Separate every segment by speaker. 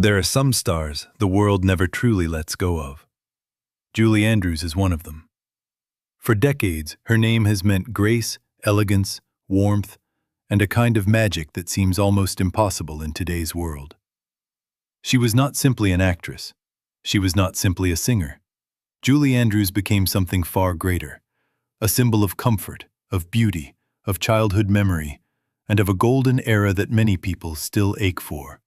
Speaker 1: There are some stars the world never truly lets go of. Julie Andrews is one of them. For decades, her name has meant grace, elegance, warmth, and a kind of magic that seems almost impossible in today's world. She was not simply an actress. She was not simply a singer. Julie Andrews became something far greater, a symbol of comfort, of beauty, of childhood memory, and of a golden era that many people still ache for.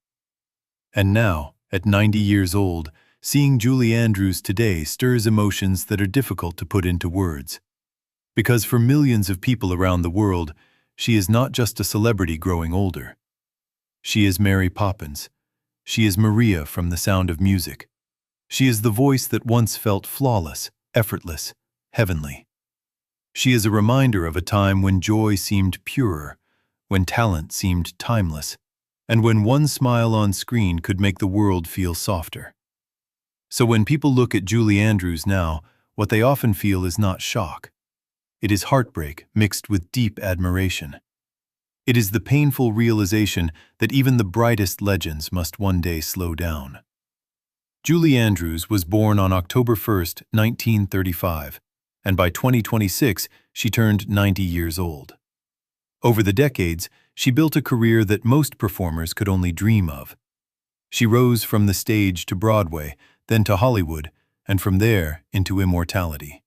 Speaker 1: And now, at 90 years old, seeing Julie Andrews today stirs emotions that are difficult to put into words. Because for millions of people around the world, she is not just a celebrity growing older. She is Mary Poppins. She is Maria from The Sound of Music. She is the voice that once felt flawless, effortless, heavenly. She is a reminder of a time when joy seemed purer, when talent seemed timeless, and when one smile on screen could make the world feel softer. So when people look at Julie Andrews now, what they often feel is not shock. It is heartbreak mixed with deep admiration. It is the painful realization that even the brightest legends must one day slow down. Julie Andrews was born on October 1st, 1935, and by 2026 she turned 90 years old. Over the decades, she built a career that most performers could only dream of. She rose from the stage to Broadway, then to Hollywood, and from there into immortality.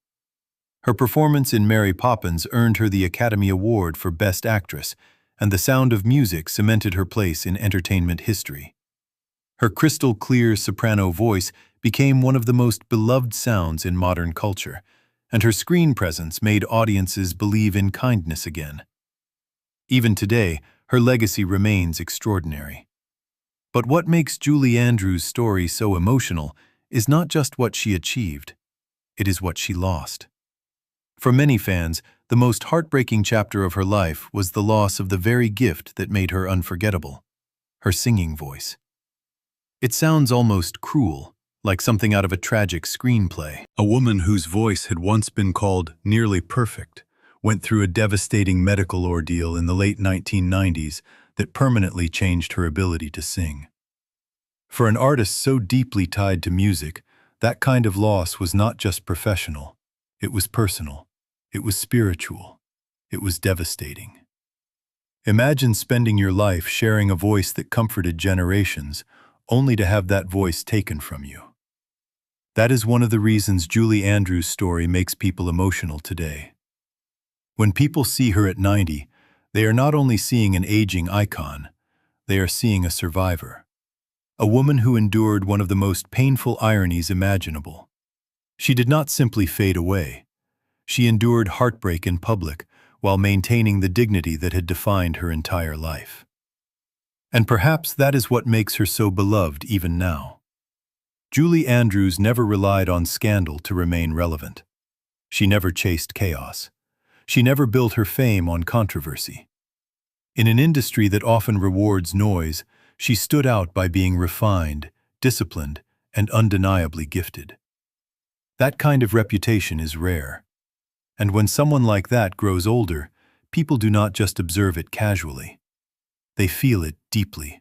Speaker 1: Her performance in Mary Poppins earned her the Academy Award for Best Actress, and The Sound of Music cemented her place in entertainment history. Her crystal-clear soprano voice became one of the most beloved sounds in modern culture, and her screen presence made audiences believe in kindness again. Even today, her legacy remains extraordinary. But what makes Julie Andrews' story so emotional is not just what she achieved, it is what she lost. For many fans, the most heartbreaking chapter of her life was the loss of the very gift that made her unforgettable, her singing voice. It sounds almost cruel, like something out of a tragic screenplay. A woman whose voice had once been called nearly perfect went through a devastating medical ordeal in the late 1990s that permanently changed her ability to sing. For an artist so deeply tied to music, that kind of loss was not just professional, it was personal, it was spiritual, it was devastating. Imagine spending your life sharing a voice that comforted generations, only to have that voice taken from you. That is one of the reasons Julie Andrews' story makes people emotional today. When people see her at 90, they are not only seeing an aging icon, they are seeing a survivor. A woman who endured one of the most painful ironies imaginable. She did not simply fade away. She endured heartbreak in public while maintaining the dignity that had defined her entire life. And perhaps that is what makes her so beloved even now. Julie Andrews never relied on scandal to remain relevant. She never chased chaos. She never built her fame on controversy. In an industry that often rewards noise, she stood out by being refined, disciplined, and undeniably gifted. That kind of reputation is rare. And when someone like that grows older, people do not just observe it casually. They feel it deeply,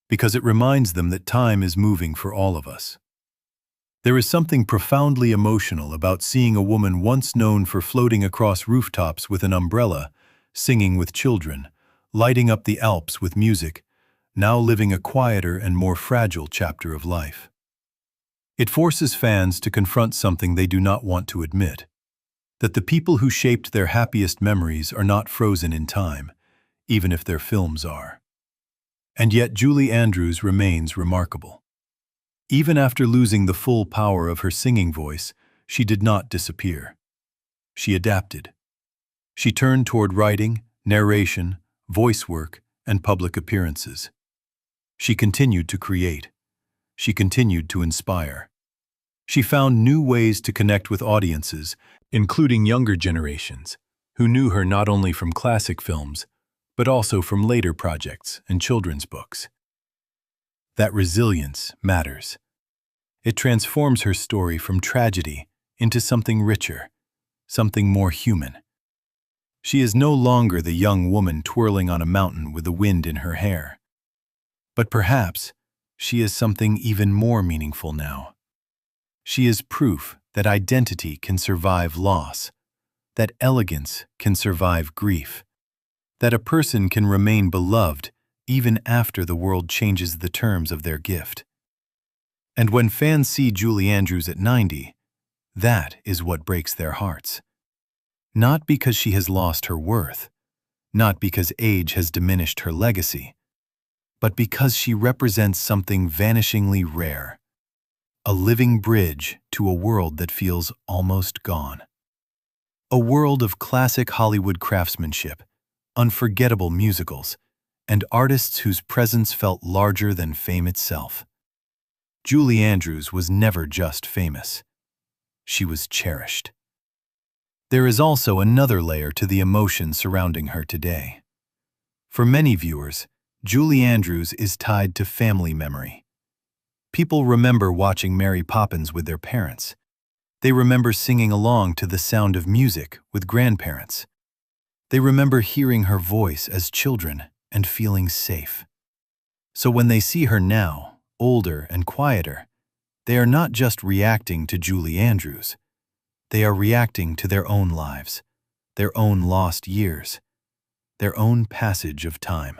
Speaker 1: because it reminds them that time is moving for all of us. There is something profoundly emotional about seeing a woman once known for floating across rooftops with an umbrella, singing with children, lighting up the Alps with music, now living a quieter and more fragile chapter of life. It forces fans to confront something they do not want to admit, that the people who shaped their happiest memories are not frozen in time, even if their films are. And yet Julie Andrews remains remarkable. Even after losing the full power of her singing voice, she did not disappear. She adapted. She turned toward writing, narration, voice work, and public appearances. She continued to create. She continued to inspire. She found new ways to connect with audiences, including younger generations, who knew her not only from classic films, but also from later projects and children's books. That resilience matters. It transforms her story from tragedy into something richer, something more human. She is no longer the young woman twirling on a mountain with the wind in her hair. But perhaps, she is something even more meaningful now. She is proof that identity can survive loss, that elegance can survive grief, that a person can remain beloved even after the world changes the terms of their gift. And when fans see Julie Andrews at 90, that is what breaks their hearts. Not because she has lost her worth, not because age has diminished her legacy, but because she represents something vanishingly rare, a living bridge to a world that feels almost gone. A world of classic Hollywood craftsmanship, unforgettable musicals, and artists whose presence felt larger than fame itself. Julie Andrews was never just famous. She was cherished. There is also another layer to the emotion surrounding her today. For many viewers, Julie Andrews is tied to family memory. People remember watching Mary Poppins with their parents. They remember singing along to The Sound of Music with grandparents. They remember hearing her voice as children and feeling safe. So when they see her now, older and quieter, they are not just reacting to Julie Andrews. They are reacting to their own lives, their own lost years, their own passage of time.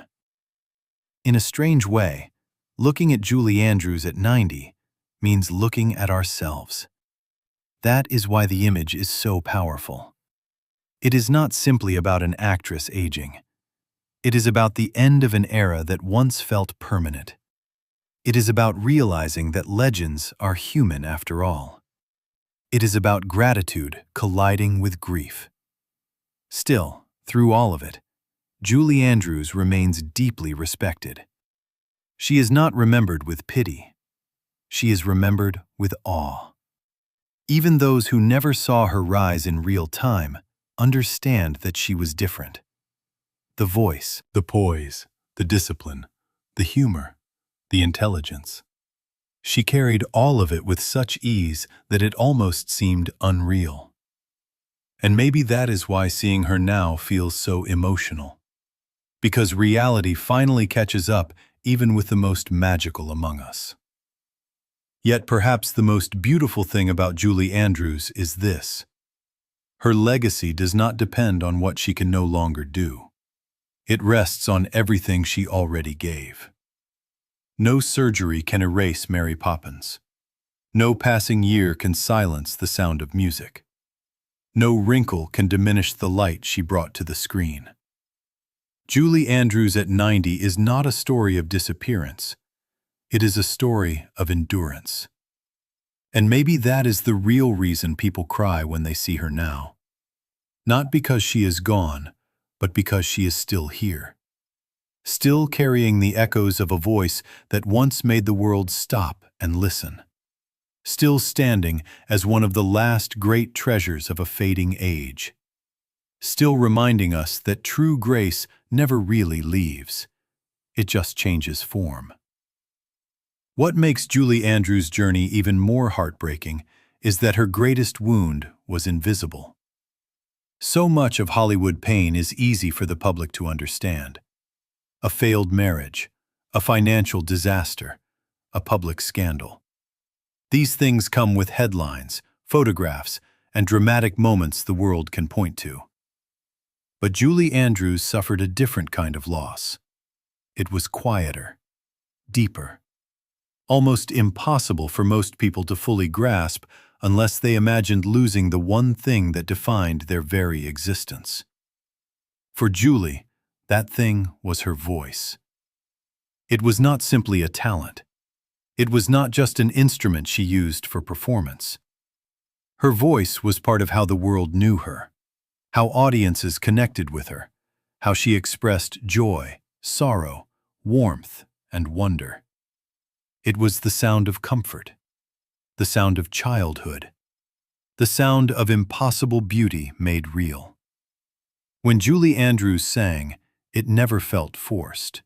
Speaker 1: In a strange way, looking at Julie Andrews at 90 means looking at ourselves. That is why the image is so powerful. It is not simply about an actress aging. It is about the end of an era that once felt permanent. It is about realizing that legends are human after all. It is about gratitude colliding with grief. Still, through all of it, Julie Andrews remains deeply respected. She is not remembered with pity. She is remembered with awe. Even those who never saw her rise in real time understand that she was different. The voice, the poise, the discipline, the humor, the intelligence. She carried all of it with such ease that it almost seemed unreal. And maybe that is why seeing her now feels so emotional. Because reality finally catches up even with the most magical among us. Yet perhaps the most beautiful thing about Julie Andrews is this. Her legacy does not depend on what she can no longer do. It rests on everything she already gave. No surgery can erase Mary Poppins. No passing year can silence the sound of music. No wrinkle can diminish the light she brought to the screen. Julie Andrews at 90 is not a story of disappearance. It is a story of endurance. And maybe that is the real reason people cry when they see her now. Not because she is gone, but because she is still here. Still carrying the echoes of a voice that once made the world stop and listen. Still standing as one of the last great treasures of a fading age. Still reminding us that true grace never really leaves. It just changes form. What makes Julie Andrews' journey even more heartbreaking is that her greatest wound was invisible. So much of Hollywood pain is easy for the public to understand. A failed marriage, a financial disaster, a public scandal. These things come with headlines, photographs, and dramatic moments the world can point to. But Julie Andrews suffered a different kind of loss. It was quieter, deeper, almost impossible for most people to fully grasp unless they imagined losing the one thing that defined their very existence. For Julie, that thing was her voice. It was not simply a talent. It was not just an instrument she used for performance. Her voice was part of how the world knew her, how audiences connected with her, how she expressed joy, sorrow, warmth, and wonder. It was the sound of comfort, the sound of childhood, the sound of impossible beauty made real. When Julie Andrews sang, it never felt forced.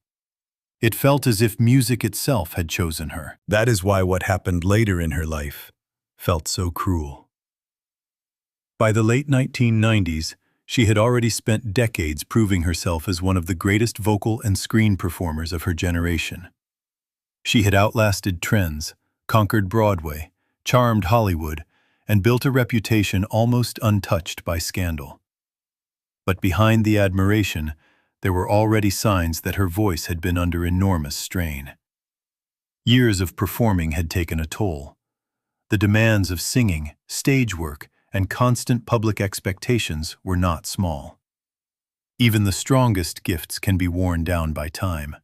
Speaker 1: It felt as if music itself had chosen her. That is why what happened later in her life felt so cruel. By the late 1990s, she had already spent decades proving herself as one of the greatest vocal and screen performers of her generation. She had outlasted trends, conquered Broadway, charmed Hollywood, and built a reputation almost untouched by scandal. But behind the admiration, there were already signs that her voice had been under enormous strain. Years of performing had taken a toll. The demands of singing, stage work, and constant public expectations were not small. Even the strongest gifts can be worn down by time.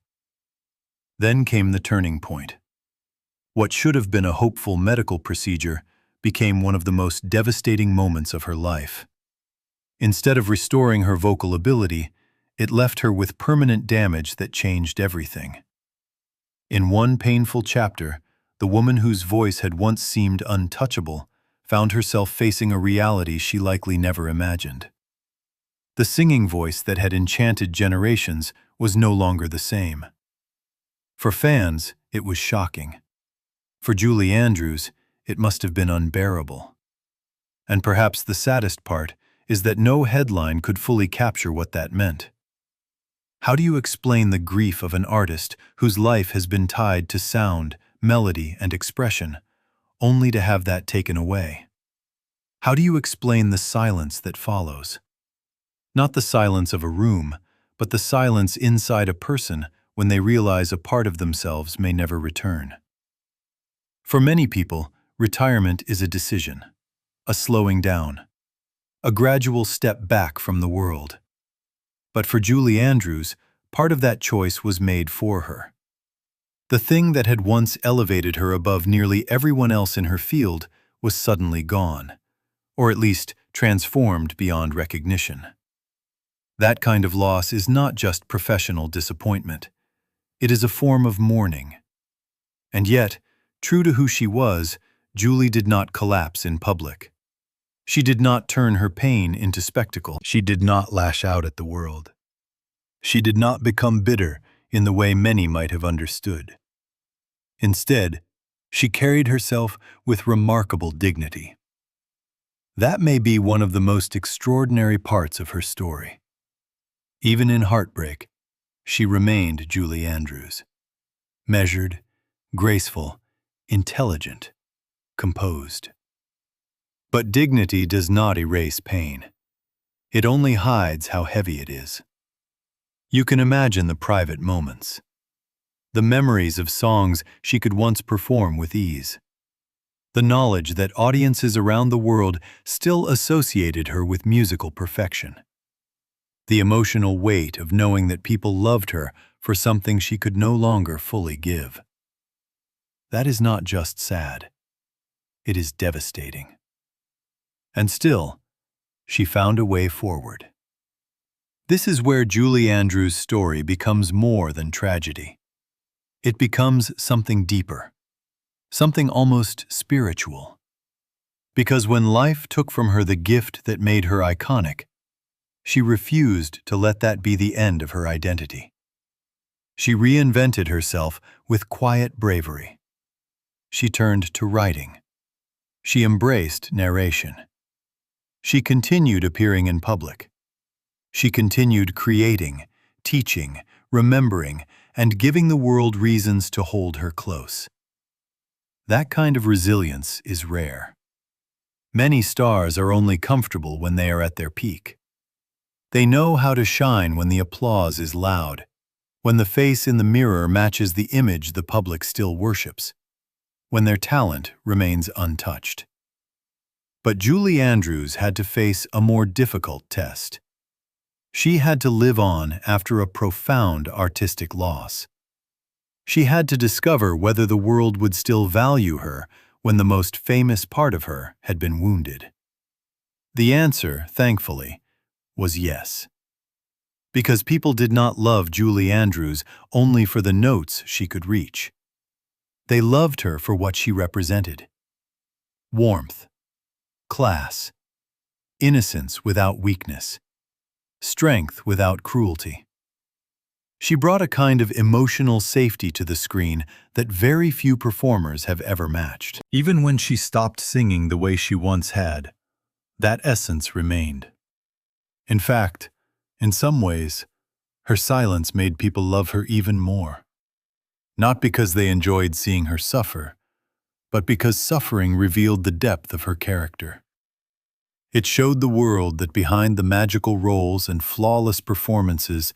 Speaker 1: Then came the turning point. What should have been a hopeful medical procedure became one of the most devastating moments of her life. Instead of restoring her vocal ability, it left her with permanent damage that changed everything. In one painful chapter, the woman whose voice had once seemed untouchable found herself facing a reality she likely never imagined. The singing voice that had enchanted generations was no longer the same. For fans, it was shocking. For Julie Andrews, it must have been unbearable. And perhaps the saddest part is that no headline could fully capture what that meant. How do you explain the grief of an artist whose life has been tied to sound, melody, and expression, only to have that taken away? How do you explain the silence that follows? Not the silence of a room, but the silence inside a person when they realize a part of themselves may never return. For many people, retirement is a decision, a slowing down, a gradual step back from the world. But for Julie Andrews, part of that choice was made for her. The thing that had once elevated her above nearly everyone else in her field was suddenly gone, or at least transformed beyond recognition. That kind of loss is not just professional disappointment. It is a form of mourning. And yet, true to who she was, Julie did not collapse in public. She did not turn her pain into spectacle. She did not lash out at the world. She did not become bitter in the way many might have understood. Instead, she carried herself with remarkable dignity. That may be one of the most extraordinary parts of her story. Even in heartbreak, she remained Julie Andrews. Measured, graceful, intelligent, composed. But dignity does not erase pain. It only hides how heavy it is. You can imagine the private moments, the memories of songs she could once perform with ease, the knowledge that audiences around the world still associated her with musical perfection, the emotional weight of knowing that people loved her for something she could no longer fully give. That is not just sad. It is devastating. And still, she found a way forward. This is where Julie Andrews' story becomes more than tragedy. It becomes something deeper, something almost spiritual. Because when life took from her the gift that made her iconic, she refused to let that be the end of her identity. She reinvented herself with quiet bravery. She turned to writing. She embraced narration. She continued appearing in public. She continued creating, teaching, remembering, and giving the world reasons to hold her close. That kind of resilience is rare. Many stars are only comfortable when they are at their peak. They know how to shine when the applause is loud, when the face in the mirror matches the image the public still worships, when their talent remains untouched. But Julie Andrews had to face a more difficult test. She had to live on after a profound artistic loss. She had to discover whether the world would still value her when the most famous part of her had been wounded. The answer, thankfully, was yes. Because people did not love Julie Andrews only for the notes she could reach. They loved her for what she represented. Warmth, class, innocence without weakness, strength without cruelty. She brought a kind of emotional safety to the screen that very few performers have ever matched. Even when she stopped singing the way she once had, that essence remained. In fact, in some ways, her silence made people love her even more. not because they enjoyed seeing her suffer, but because suffering revealed the depth of her character. It showed the world that behind the magical roles and flawless performances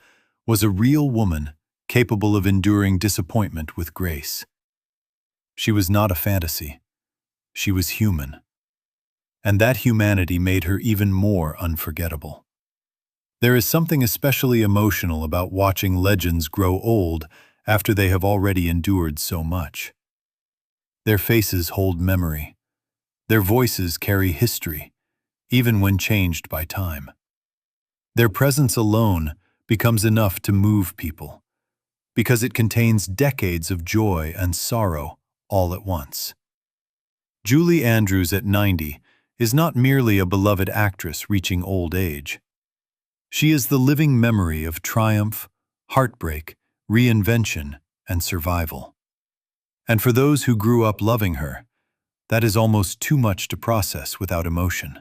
Speaker 1: was a real woman capable of enduring disappointment with grace. She was not a fantasy. She was human. And that humanity made her even more unforgettable. There is something especially emotional about watching legends grow old after they have already endured so much. Their faces hold memory. Their voices carry history, even when changed by time. Their presence alone becomes enough to move people, because it contains decades of joy and sorrow all at once. Julie Andrews at 90 is not merely a beloved actress reaching old age. She is the living memory of triumph, heartbreak, reinvention, and survival. And for those who grew up loving her, that is almost too much to process without emotion.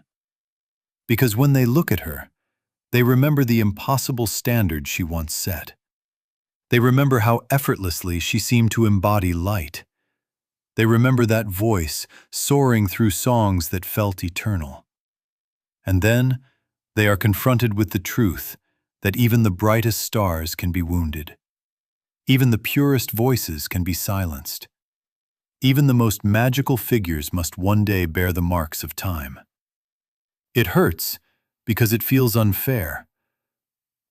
Speaker 1: Because when they look at her, they remember the impossible standard she once set. They remember how effortlessly she seemed to embody light. They remember that voice soaring through songs that felt eternal. And then they are confronted with the truth that even the brightest stars can be wounded. Even the purest voices can be silenced. Even the most magical figures must one day bear the marks of time. It hurts because it feels unfair.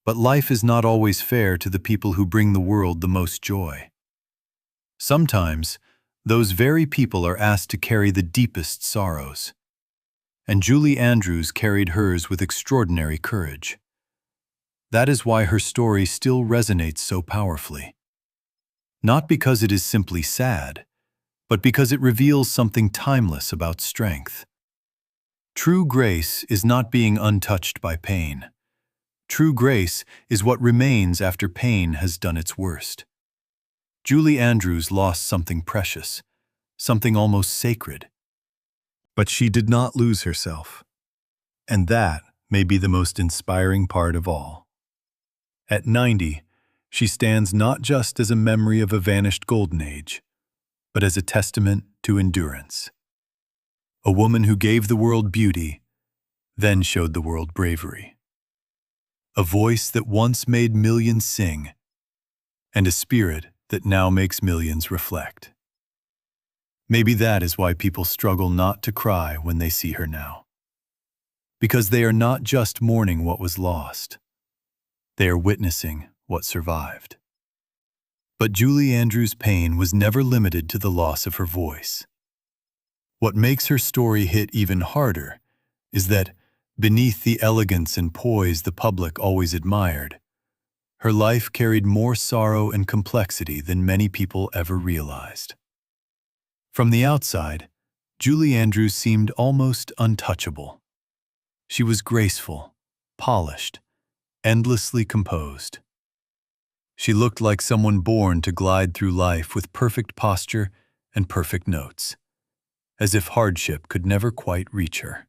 Speaker 1: But life is not always fair to the people who bring the world the most joy. Sometimes, those very people are asked to carry the deepest sorrows. And Julie Andrews carried hers with extraordinary courage. That is why her story still resonates so powerfully. Not because it is simply sad, but because it reveals something timeless about strength. True grace is not being untouched by pain. True grace is what remains after pain has done its worst. Julie Andrews lost something precious, something almost sacred. But she did not lose herself. And that may be the most inspiring part of all. At 90, she stands not just as a memory of a vanished golden age, but as a testament to endurance. A woman who gave the world beauty, then showed the world bravery. A voice that once made millions sing, and a spirit that now makes millions reflect. Maybe that is why people struggle not to cry when they see her now. Because they are not just mourning what was lost. They are witnessing what survived. But Julie Andrews' pain was never limited to the loss of her voice. What makes her story hit even harder is that, beneath the elegance and poise the public always admired, her life carried more sorrow and complexity than many people ever realized. From the outside, Julie Andrews seemed almost untouchable. She was graceful, polished, endlessly composed. She looked like someone born to glide through life with perfect posture and perfect notes, as if hardship could never quite reach her.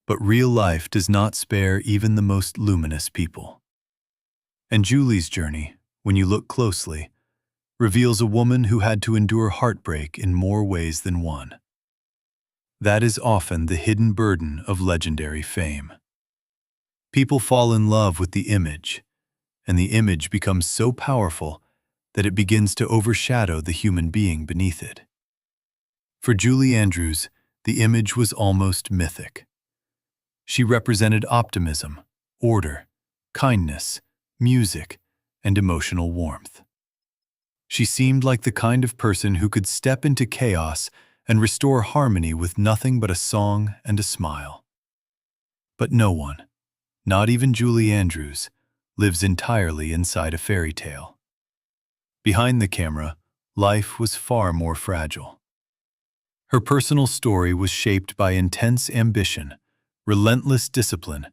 Speaker 1: But real life does not spare even the most luminous people. And Julie's journey, when you look closely, reveals a woman who had to endure heartbreak in more ways than one. That is often the hidden burden of legendary fame. People fall in love with the image, and the image becomes so powerful that it begins to overshadow the human being beneath it. For Julie Andrews, the image was almost mythic. She represented optimism, order, kindness, music, and emotional warmth. She seemed like the kind of person who could step into chaos and restore harmony with nothing but a song and a smile. But no one, not even Julie Andrews, lives entirely inside a fairy tale. Behind the camera, life was far more fragile. Her personal story was shaped by intense ambition, relentless discipline,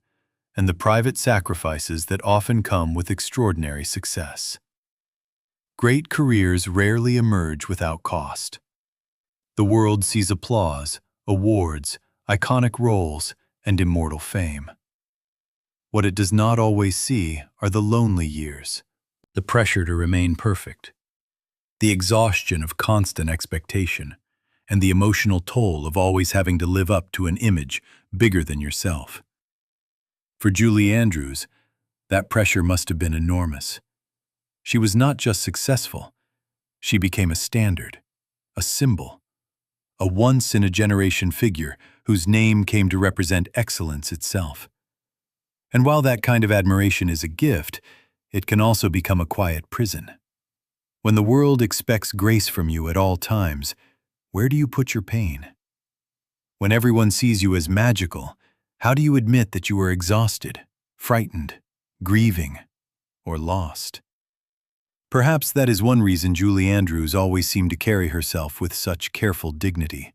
Speaker 1: and the private sacrifices that often come with extraordinary success. Great careers rarely emerge without cost. The world sees applause, awards, iconic roles, and immortal fame. What it does not always see are the lonely years, the pressure to remain perfect, the exhaustion of constant expectation, and the emotional toll of always having to live up to an image bigger than yourself. For Julie Andrews, that pressure must have been enormous. She was not just successful, she became a standard, a symbol, a once-in-a-generation figure whose name came to represent excellence itself. And while that kind of admiration is a gift, it can also become a quiet prison. When the world expects grace from you at all times, where do you put your pain? When everyone sees you as magical, how do you admit that you are exhausted, frightened, grieving, or lost? Perhaps that is one reason Julie Andrews always seemed to carry herself with such careful dignity.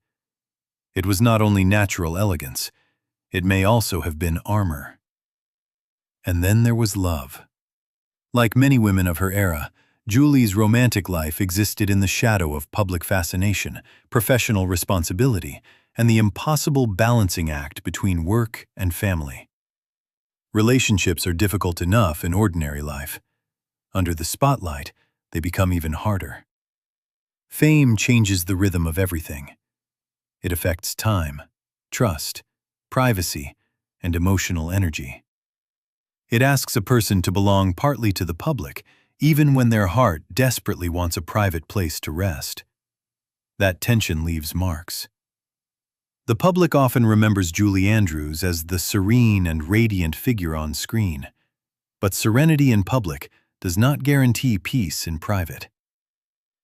Speaker 1: It was not only natural elegance, it may also have been armor. And then there was love. Like many women of her era, Julie's romantic life existed in the shadow of public fascination, professional responsibility, and the impossible balancing act between work and family. Relationships are difficult enough in ordinary life. Under the spotlight, they become even harder. Fame changes the rhythm of everything. It affects time, trust, privacy, and emotional energy. It asks a person to belong partly to the public, even when their heart desperately wants a private place to rest. That tension leaves marks. The public often remembers Julie Andrews as the serene and radiant figure on screen, but serenity in public does not guarantee peace in private.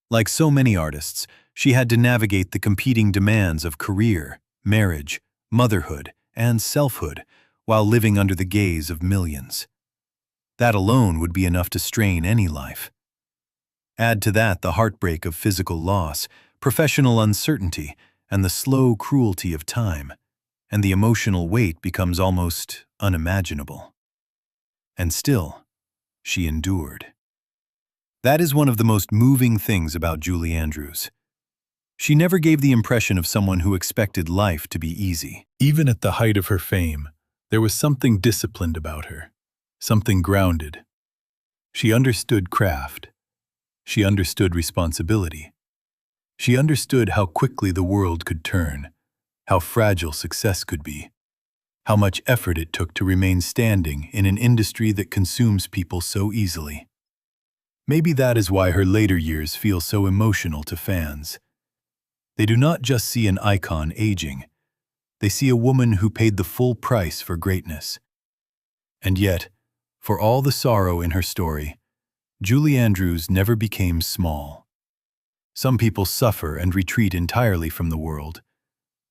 Speaker 1: Like so many artists, she had to navigate the competing demands of career, marriage, motherhood, and selfhood while living under the gaze of millions. That alone would be enough to strain any life. Add to that the heartbreak of physical loss, professional uncertainty, and the slow cruelty of time, and the emotional weight becomes almost unimaginable. And still, she endured. That is one of the most moving things about Julie Andrews. She never gave the impression of someone who expected life to be easy. Even at the height of her fame, there was something disciplined about her, something grounded. She understood craft. She understood responsibility. She understood how quickly the world could turn, how fragile success could be, how much effort it took to remain standing in an industry that consumes people so easily. Maybe that is why her later years feel so emotional to fans. They do not just see an icon aging, they see a woman who paid the full price for greatness. And yet, for all the sorrow in her story, Julie Andrews never became small. Some people suffer and retreat entirely from the world.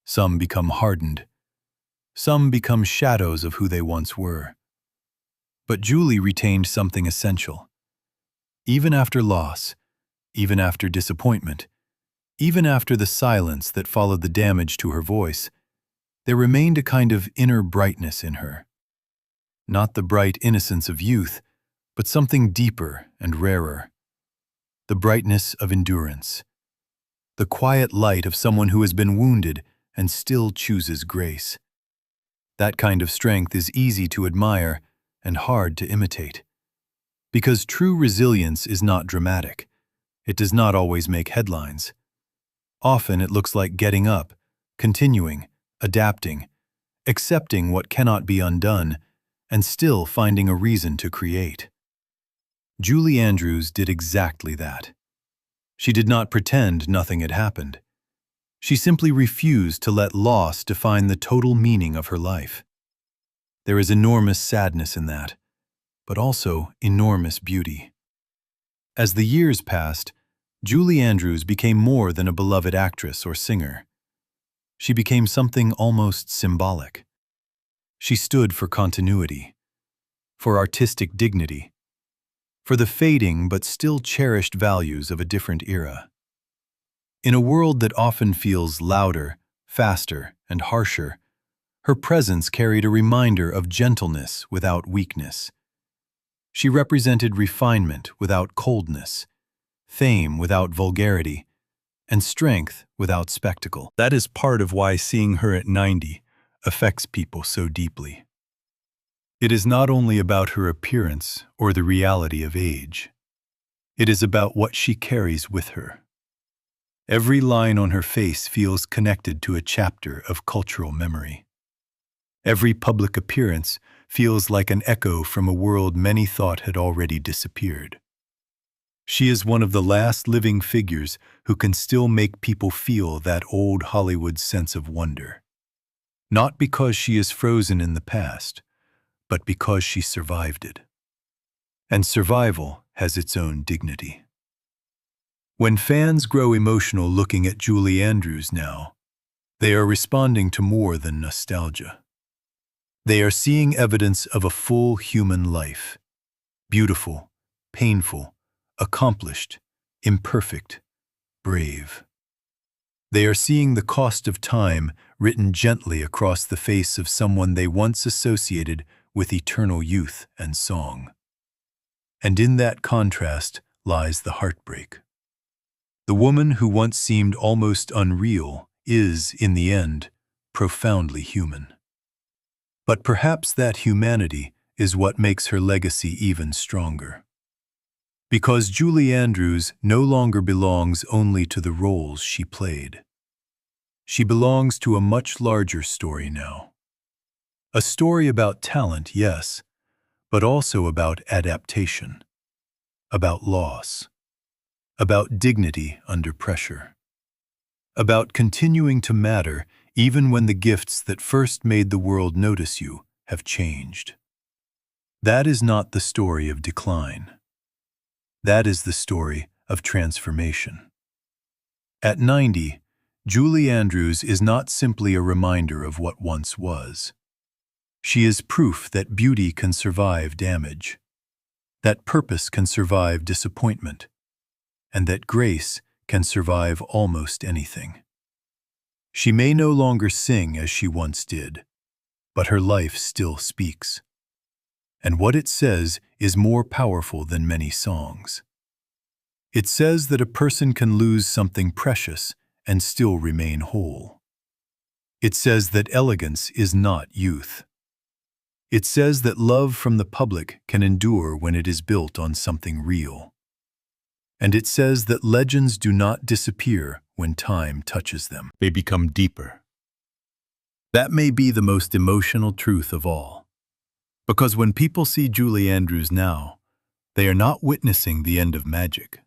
Speaker 1: Some become hardened. Some become shadows of who they once were. But Julie retained something essential. Even after loss, even after disappointment, even after the silence that followed the damage to her voice, there remained a kind of inner brightness in her. Not the bright innocence of youth, but something deeper and rarer. The brightness of endurance. The quiet light of someone who has been wounded and still chooses grace. That kind of strength is easy to admire and hard to imitate. Because true resilience is not dramatic. It does not always make headlines. Often it looks like getting up, continuing, adapting, accepting what cannot be undone, and still finding a reason to create. Julie Andrews did exactly that. She did not pretend nothing had happened. She simply refused to let loss define the total meaning of her life. There is enormous sadness in that, but also enormous beauty. As the years passed, Julie Andrews became more than a beloved actress or singer. She became something almost symbolic. She stood for continuity, for artistic dignity, for the fading but still cherished values of a different era. In a world that often feels louder, faster, and harsher, her presence carried a reminder of gentleness without weakness. She represented refinement without coldness, fame without vulgarity, and strength without spectacle. That is part of why seeing her at 90 affects people so deeply. It is not only about her appearance or the reality of age. It is about what she carries with her. Every line on her face feels connected to a chapter of cultural memory. Every public appearance feels like an echo from a world many thought had already disappeared. She is one of the last living figures who can still make people feel that old Hollywood sense of wonder. Not because she is frozen in the past, but because she survived it. And survival has its own dignity. When fans grow emotional looking at Julie Andrews now, they are responding to more than nostalgia. They are seeing evidence of a full human life. Beautiful, painful, accomplished, imperfect, brave. They are seeing the cost of time written gently across the face of someone they once associated with eternal youth and song. And in that contrast lies the heartbreak. The woman who once seemed almost unreal is, in the end, profoundly human. But perhaps that humanity is what makes her legacy even stronger. Because Julie Andrews no longer belongs only to the roles she played. She belongs to a much larger story now. A story about talent, yes, but also about adaptation, about loss, about dignity under pressure, about continuing to matter even when the gifts that first made the world notice you have changed. That is not the story of decline. That is the story of transformation. At 90, Julie Andrews is not simply a reminder of what once was. She is proof that beauty can survive damage, that purpose can survive disappointment, and that grace can survive almost anything. She may no longer sing as she once did, but her life still speaks. And what it says is more powerful than many songs. It says that a person can lose something precious and still remain whole. It says that elegance is not youth. It says that love from the public can endure when it is built on something real. And it says that legends do not disappear when time touches them. They become deeper. That may be the most emotional truth of all. Because when people see Julie Andrews now, they are not witnessing the end of magic.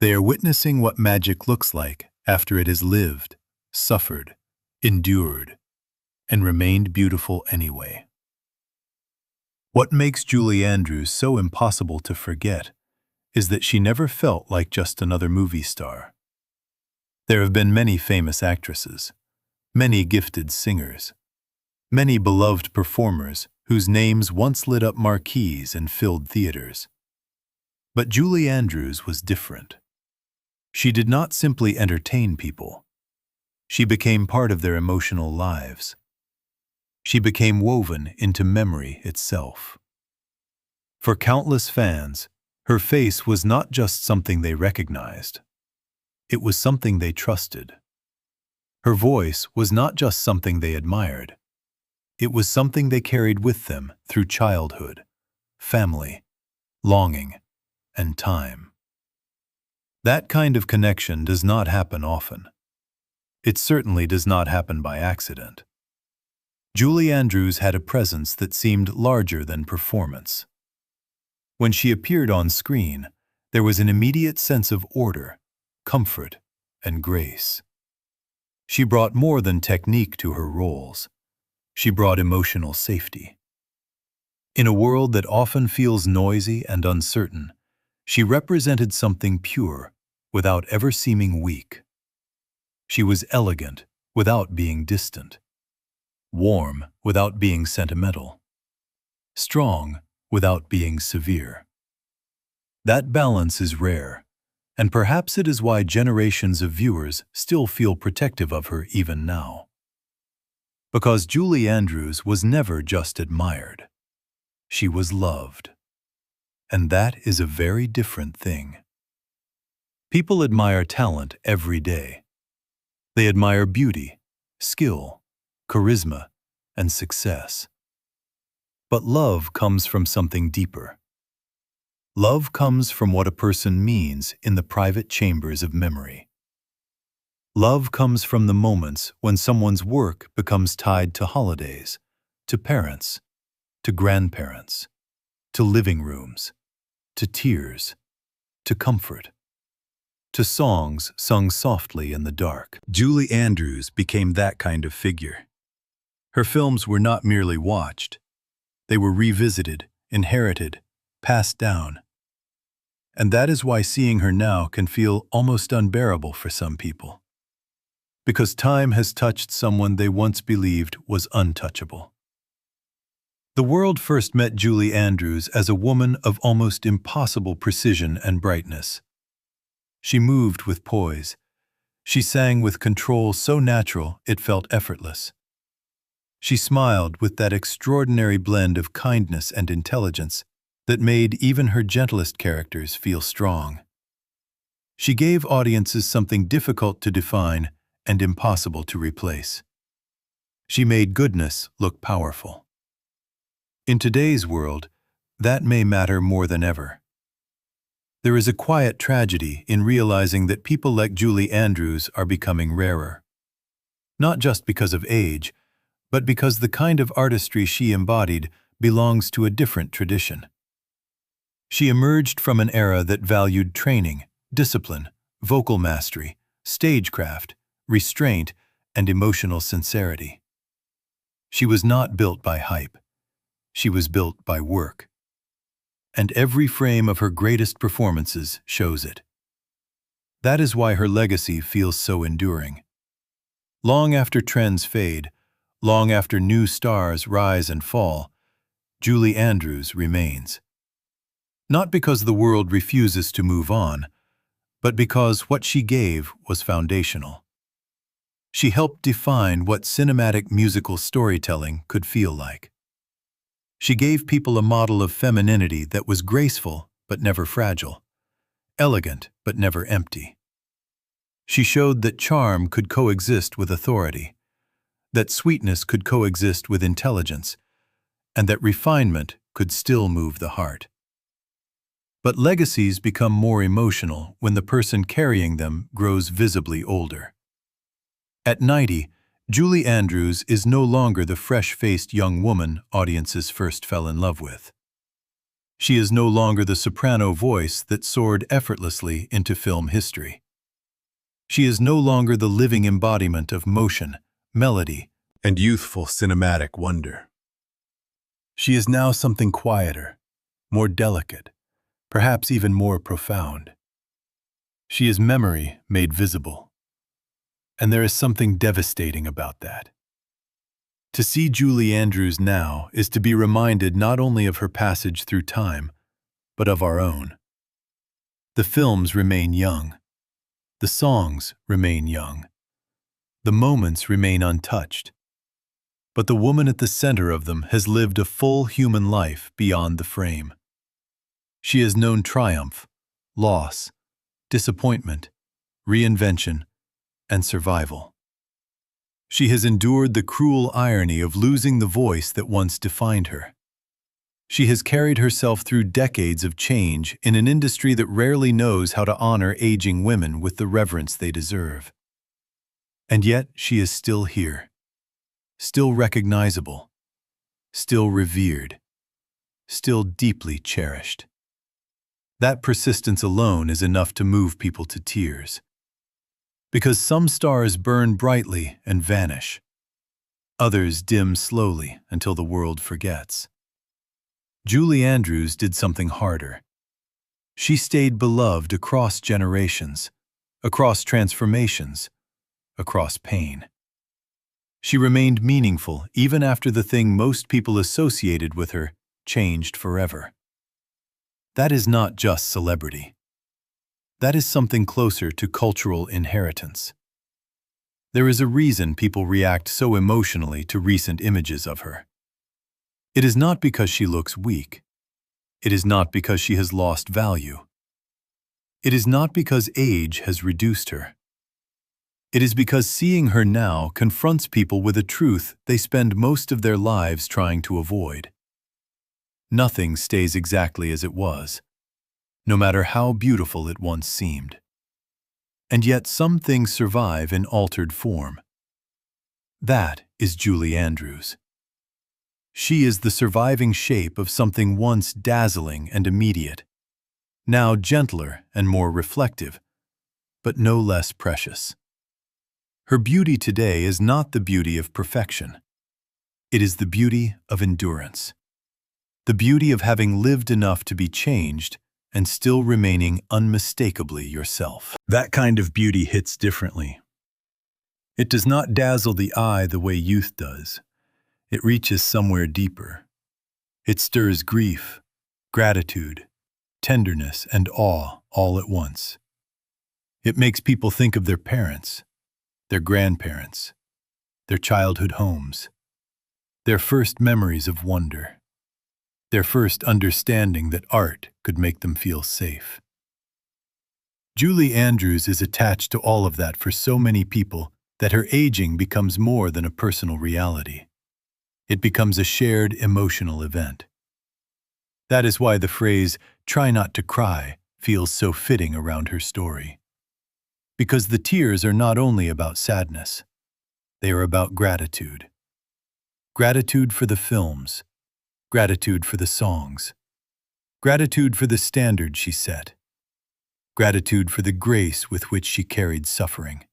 Speaker 1: They are witnessing what magic looks like after it has lived, suffered, endured, and remained beautiful anyway. What makes Julie Andrews so impossible to forget is that she never felt like just another movie star. There have been many famous actresses, many gifted singers, many beloved performers whose names once lit up marquees and filled theaters. But Julie Andrews was different. She did not simply entertain people. She became part of their emotional lives. She became woven into memory itself. For countless fans, her face was not just something they recognized. It was something they trusted. Her voice was not just something they admired. It was something they carried with them through childhood, family, longing, and time. That kind of connection does not happen often. It certainly does not happen by accident. Julie Andrews had a presence that seemed larger than performance. When she appeared on screen, there was an immediate sense of order, comfort, and grace. She brought more than technique to her roles. She brought emotional safety. In a world that often feels noisy and uncertain, she represented something pure without ever seeming weak. She was elegant without being distant, warm without being sentimental, strong without being severe. That balance is rare, and perhaps it is why generations of viewers still feel protective of her even now. Because Julie Andrews was never just admired. She was loved. And that is a very different thing. People admire talent every day. They admire beauty, skill, charisma, and success. But love comes from something deeper. Love comes from what a person means in the private chambers of memory. Love comes from the moments when someone's work becomes tied to holidays, to parents, to grandparents, to living rooms, to tears, to comfort, to songs sung softly in the dark. Julie Andrews became that kind of figure. Her films were not merely watched. They were revisited, inherited, passed down. And that is why seeing her now can feel almost unbearable for some people. Because time has touched someone they once believed was untouchable. The world first met Julie Andrews as a woman of almost impossible precision and brightness. She moved with poise. She sang with control so natural it felt effortless. She smiled with that extraordinary blend of kindness and intelligence that made even her gentlest characters feel strong. She gave audiences something difficult to define and impossible to replace. She made goodness look powerful. In today's world, that may matter more than ever. There is a quiet tragedy in realizing that people like Julie Andrews are becoming rarer. Not just because of age, but because the kind of artistry she embodied belongs to a different tradition. She emerged from an era that valued training, discipline, vocal mastery, stagecraft, restraint, and emotional sincerity. She was not built by hype. She was built by work. And every frame of her greatest performances shows it. That is why her legacy feels so enduring. Long after trends fade, long after new stars rise and fall, Julie Andrews remains. Not because the world refuses to move on, but because what she gave was foundational. She helped define what cinematic musical storytelling could feel like. She gave people a model of femininity that was graceful but never fragile, elegant but never empty. She showed that charm could coexist with authority, that sweetness could coexist with intelligence, and that refinement could still move the heart. But legacies become more emotional when the person carrying them grows visibly older. At 90, Julie Andrews is no longer the fresh-faced young woman audiences first fell in love with. She is no longer the soprano voice that soared effortlessly into film history. She is no longer the living embodiment of motion, melody, and youthful cinematic wonder. She is now something quieter, more delicate, perhaps even more profound. She is memory made visible. And there is something devastating about that. To see Julie Andrews now is to be reminded not only of her passage through time, but of our own. The films remain young. The songs remain young. The moments remain untouched. But the woman at the center of them has lived a full human life beyond the frame. She has known triumph, loss, disappointment, reinvention, and survival. She has endured the cruel irony of losing the voice that once defined her. She has carried herself through decades of change in an industry that rarely knows how to honor aging women with the reverence they deserve. And yet she is still here, still recognizable, still revered, still deeply cherished. That persistence alone is enough to move people to tears. Because some stars burn brightly and vanish. Others dim slowly until the world forgets. Julie Andrews did something harder. She stayed beloved across generations, across transformations, across pain. She remained meaningful even after the thing most people associated with her changed forever. That is not just celebrity. That is something closer to cultural inheritance. There is a reason people react so emotionally to recent images of her. It is not because she looks weak. It is not because she has lost value. It is not because age has reduced her. It is because seeing her now confronts people with a truth they spend most of their lives trying to avoid. Nothing stays exactly as it was. no matter how beautiful it once seemed. And yet some things survive in altered form. That is Julie Andrews. She is the surviving shape of something once dazzling and immediate, now gentler and more reflective, but no less precious. Her beauty today is not the beauty of perfection. It is the beauty of endurance. The beauty of having lived enough to be changed and still remaining unmistakably yourself. That kind of beauty hits differently. It does not dazzle the eye the way youth does. It reaches somewhere deeper. It stirs grief, gratitude, tenderness, and awe all at once. It makes people think of their parents, their grandparents, their childhood homes, their first memories of wonder, their first understanding that art could make them feel safe. Julie Andrews is attached to all of that for so many people that her aging becomes more than a personal reality. It becomes a shared emotional event. That is why the phrase, "try not to cry," feels so fitting around her story. Because the tears are not only about sadness, they are about gratitude. Gratitude for the films, gratitude for the songs, gratitude for the standard she set, gratitude for the grace with which she carried suffering,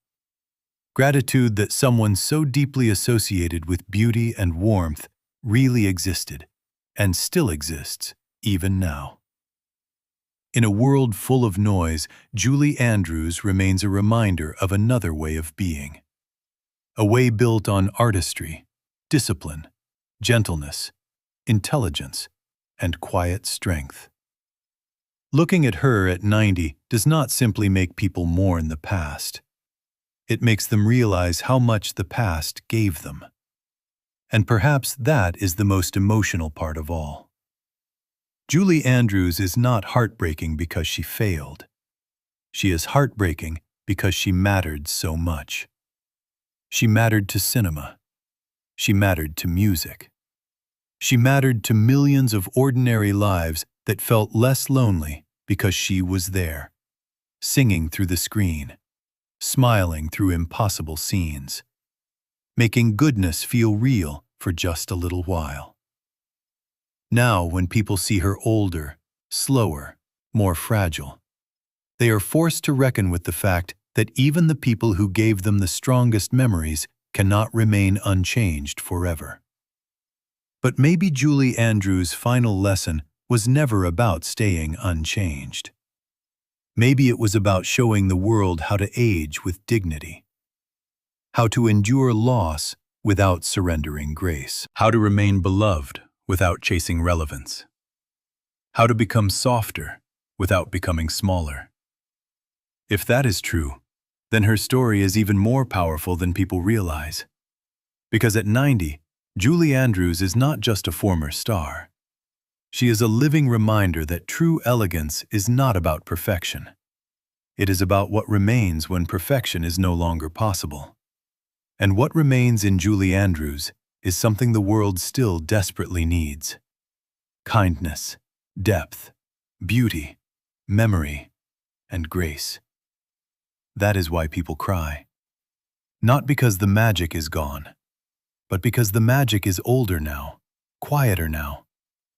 Speaker 1: gratitude that someone so deeply associated with beauty and warmth really existed and still exists even now. In a world full of noise, Julie Andrews remains a reminder of another way of being. A way built on artistry, discipline, gentleness, intelligence, and quiet strength. Looking at her at 90 does not simply make people mourn the past. It makes them realize how much the past gave them. And perhaps that is the most emotional part of all. Julie Andrews is not heartbreaking because she failed. She is heartbreaking because she mattered so much. She mattered to cinema. She mattered to music. She mattered to millions of ordinary lives that felt less lonely because she was there, singing through the screen, smiling through impossible scenes, making goodness feel real for just a little while. Now, when people see her older, slower, more fragile, they are forced to reckon with the fact that even the people who gave them the strongest memories cannot remain unchanged forever. But maybe Julie Andrews' final lesson was never about staying unchanged. Maybe it was about showing the world how to age with dignity, how to endure loss without surrendering grace, how to remain beloved without chasing relevance, how to become softer without becoming smaller. If that is true, then her story is even more powerful than people realize. Because at 90, Julie Andrews is not just a former star. She is a living reminder that true elegance is not about perfection. It is about what remains when perfection is no longer possible. And what remains in Julie Andrews is something the world still desperately needs: kindness, depth, beauty, memory, and grace. That is why people cry. Not because the magic is gone, but because the magic is older now, quieter now,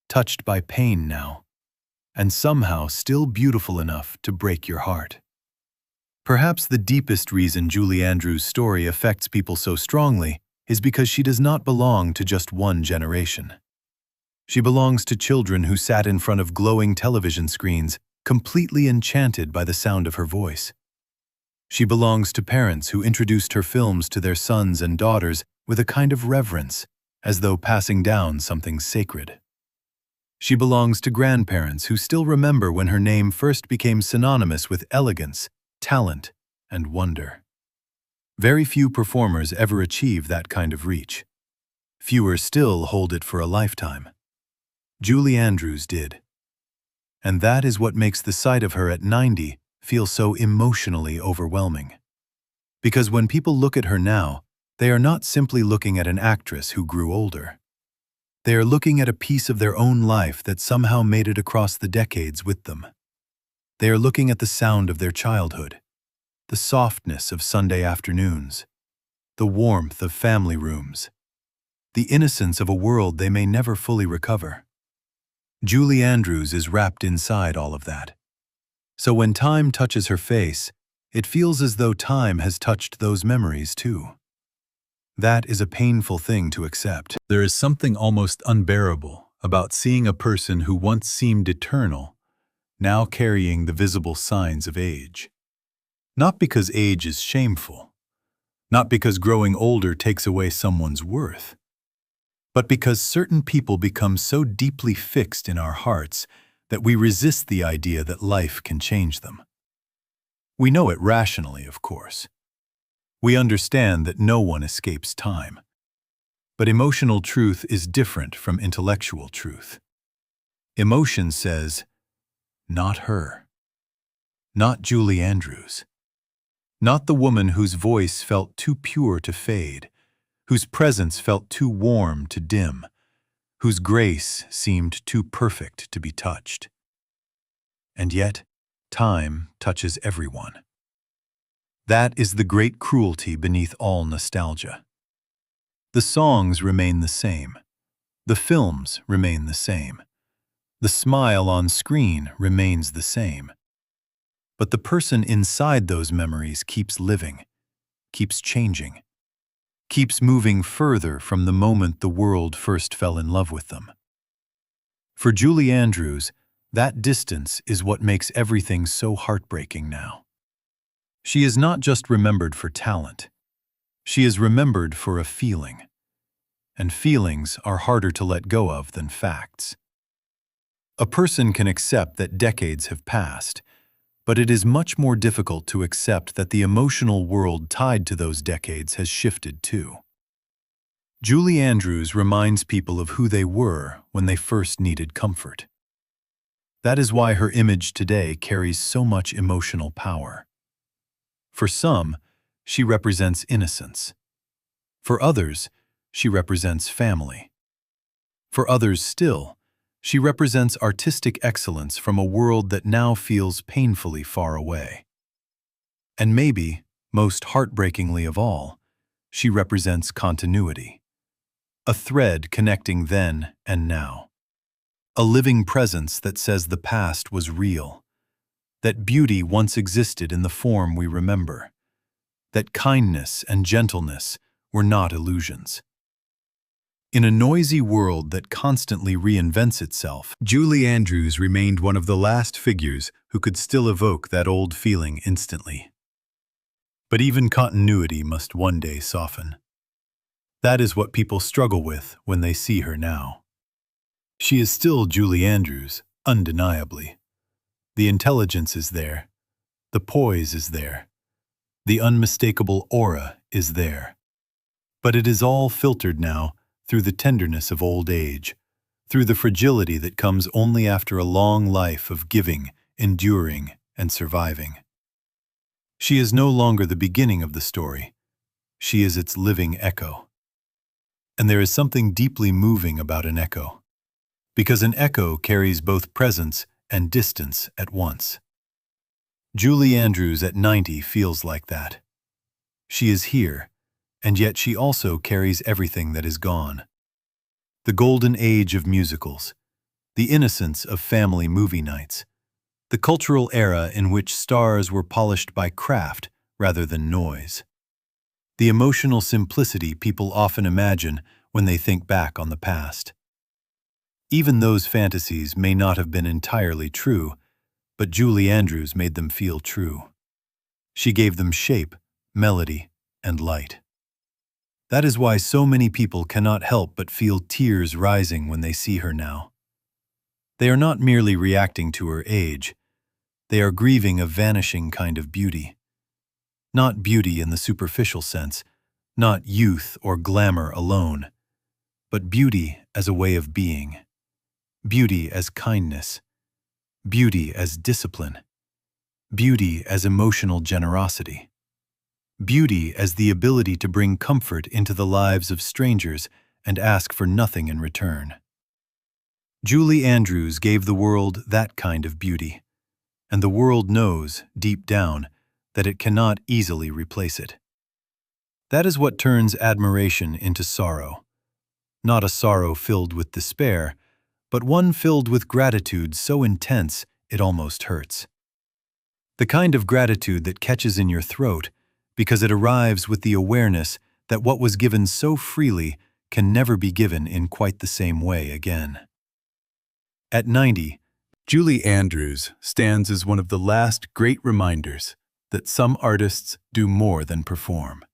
Speaker 1: touched by pain now, and somehow still beautiful enough to break your heart. Perhaps the deepest reason Julie Andrews' story affects people so strongly is because she does not belong to just one generation. She belongs to children who sat in front of glowing television screens, completely enchanted by the sound of her voice. She belongs to parents who introduced her films to their sons and daughters with a kind of reverence, as though passing down something sacred. She belongs to grandparents who still remember when her name first became synonymous with elegance, talent, and wonder. Very few performers ever achieve that kind of reach. Fewer still hold it for a lifetime. Julie Andrews did. And that is what makes the sight of her at 90 feel so emotionally overwhelming. Because when people look at her now, they are not simply looking at an actress who grew older. They are looking at a piece of their own life that somehow made it across the decades with them. They are looking at the sound of their childhood, the softness of Sunday afternoons, the warmth of family rooms, the innocence of a world they may never fully recover. Julie Andrews is wrapped inside all of that. So when time touches her face, it feels as though time has touched those memories too. That is a painful thing to accept. There is something almost unbearable about seeing a person who once seemed eternal, now carrying the visible signs of age. Not because age is shameful, not because growing older takes away someone's worth, but because certain people become so deeply fixed in our hearts that we resist the idea that life can change them. We know it rationally, of course. We understand that no one escapes time. But emotional truth is different from intellectual truth. Emotion says, not her. Not Julie Andrews. Not the woman whose voice felt too pure to fade, whose presence felt too warm to dim, whose grace seemed too perfect to be touched. And yet, time touches everyone. That is the great cruelty beneath all nostalgia. The songs remain the same. The films remain the same. The smile on screen remains the same. But the person inside those memories keeps living, keeps changing, keeps moving further from the moment the world first fell in love with them. For Julie Andrews, that distance is what makes everything so heartbreaking now. She is not just remembered for talent. She is remembered for a feeling. And feelings are harder to let go of than facts. A person can accept that decades have passed, but it is much more difficult to accept that the emotional world tied to those decades has shifted too. Julie Andrews reminds people of who they were when they first needed comfort. That is why her image today carries so much emotional power. For some, she represents innocence. For others, she represents family. For others still, she represents artistic excellence from a world that now feels painfully far away. And maybe, most heartbreakingly of all, she represents continuity. A thread connecting then and now. A living presence that says the past was real, that beauty once existed in the form we remember, that kindness and gentleness were not illusions. In a noisy world that constantly reinvents itself, Julie Andrews remained one of the last figures who could still evoke that old feeling instantly. But even continuity must one day soften. That is what people struggle with when they see her now. She is still Julie Andrews, undeniably. The intelligence is there. The poise is there. The unmistakable aura is there. But it is all filtered now through the tenderness of old age, through the fragility that comes only after a long life of giving, enduring, and surviving. She is no longer the beginning of the story. She is its living echo. And there is something deeply moving about an echo, because an echo carries both presence and distance at once. Julie Andrews at 90 feels like that. She is here, and yet she also carries everything that is gone. The golden age of musicals, the innocence of family movie nights, the cultural era in which stars were polished by craft rather than noise. The emotional simplicity people often imagine when they think back on the past. Even those fantasies may not have been entirely true, but Julie Andrews made them feel true. She gave them shape, melody, and light. That is why so many people cannot help but feel tears rising when they see her now. They are not merely reacting to her age. They are grieving a vanishing kind of beauty. Not beauty in the superficial sense, not youth or glamour alone, but beauty as a way of being, beauty as kindness, beauty as discipline, beauty as emotional generosity, beauty as the ability to bring comfort into the lives of strangers and ask for nothing in return. Julie Andrews gave the world that kind of beauty, and the world knows, deep down, that it cannot easily replace it. That is what turns admiration into sorrow. Not a sorrow filled with despair, but one filled with gratitude so intense it almost hurts. The kind of gratitude that catches in your throat because it arrives with the awareness that what was given so freely can never be given in quite the same way again. At 90, Julie Andrews stands as one of the last great reminders that some artists do more than perform.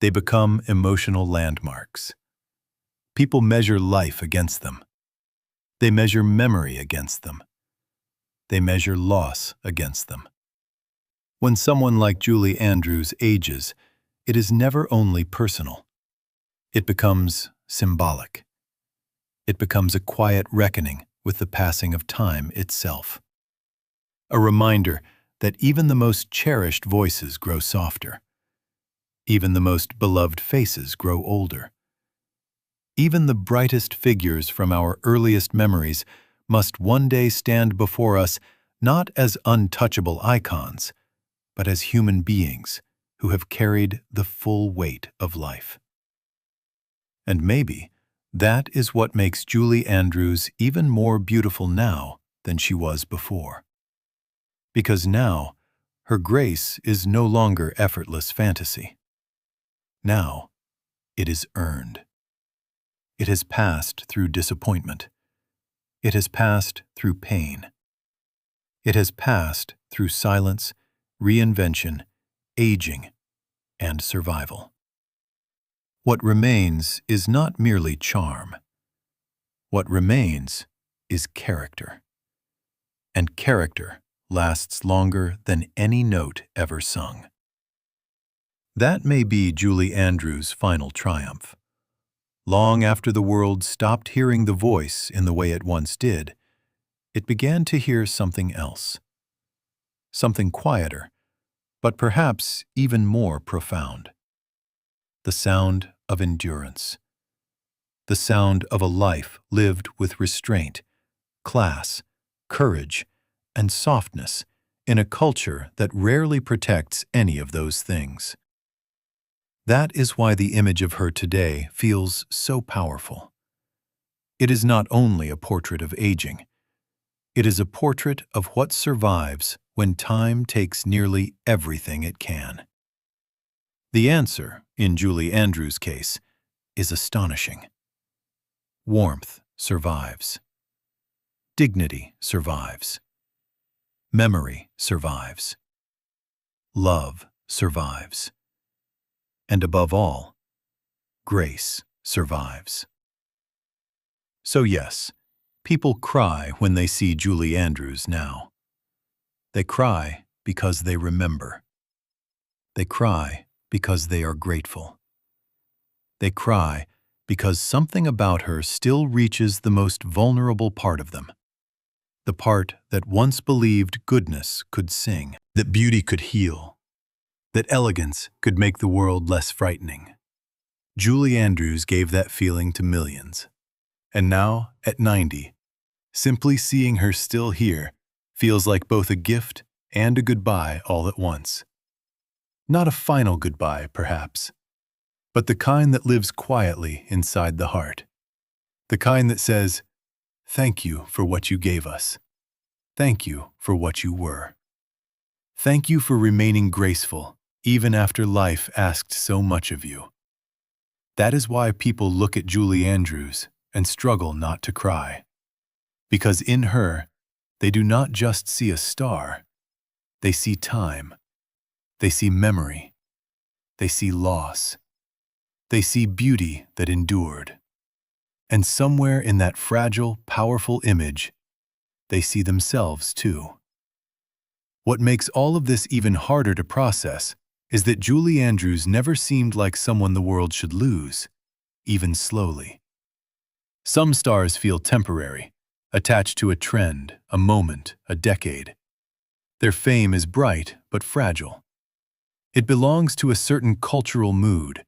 Speaker 1: They become emotional landmarks. People measure life against them. They measure memory against them. They measure loss against them. When someone like Julie Andrews ages, it is never only personal. It becomes symbolic. It becomes a quiet reckoning with the passing of time itself. A reminder that even the most cherished voices grow softer. Even the most beloved faces grow older. Even the brightest figures from our earliest memories must one day stand before us not as untouchable icons, but as human beings who have carried the full weight of life. And maybe that is what makes Julie Andrews even more beautiful now than she was before. Because now, her grace is no longer effortless fantasy. Now, it is earned. It has passed through disappointment. It has passed through pain. It has passed through silence, reinvention, aging, and survival. What remains is not merely charm. What remains is character. And character lasts longer than any note ever sung. That may be Julie Andrews' final triumph. Long after the world stopped hearing the voice in the way it once did, it began to hear something else. Something quieter, but perhaps even more profound. The sound of endurance. The sound of a life lived with restraint, class, courage, and softness in a culture that rarely protects any of those things. That is why the image of her today feels so powerful. It is not only a portrait of aging. It is a portrait of what survives when time takes nearly everything it can. The answer, in Julie Andrews' case, is astonishing. Warmth survives. Dignity survives. Memory survives. Love survives. And above all, grace survives. So yes, people cry when they see Julie Andrews now. They cry because they remember. They cry because they are grateful. They cry because something about her still reaches the most vulnerable part of them. The part that once believed goodness could sing, that beauty could heal, that elegance could make the world less frightening. Julie Andrews gave that feeling to millions. And now, at 90, simply seeing her still here feels like both a gift and a goodbye all at once. Not a final goodbye, perhaps, but the kind that lives quietly inside the heart. The kind that says, "Thank you for what you gave us. Thank you for what you were. Thank you for remaining graceful, even after life asked so much of you." That is why people look at Julie Andrews and struggle not to cry. Because in her, they do not just see a star. They see time. They see memory. They see loss. They see beauty that endured. And somewhere in that fragile, powerful image, they see themselves too. What makes all of this even harder to process is that Julie Andrews never seemed like someone the world should lose, even slowly. Some stars feel temporary, attached to a trend, a moment, a decade. Their fame is bright but fragile. It belongs to a certain cultural mood,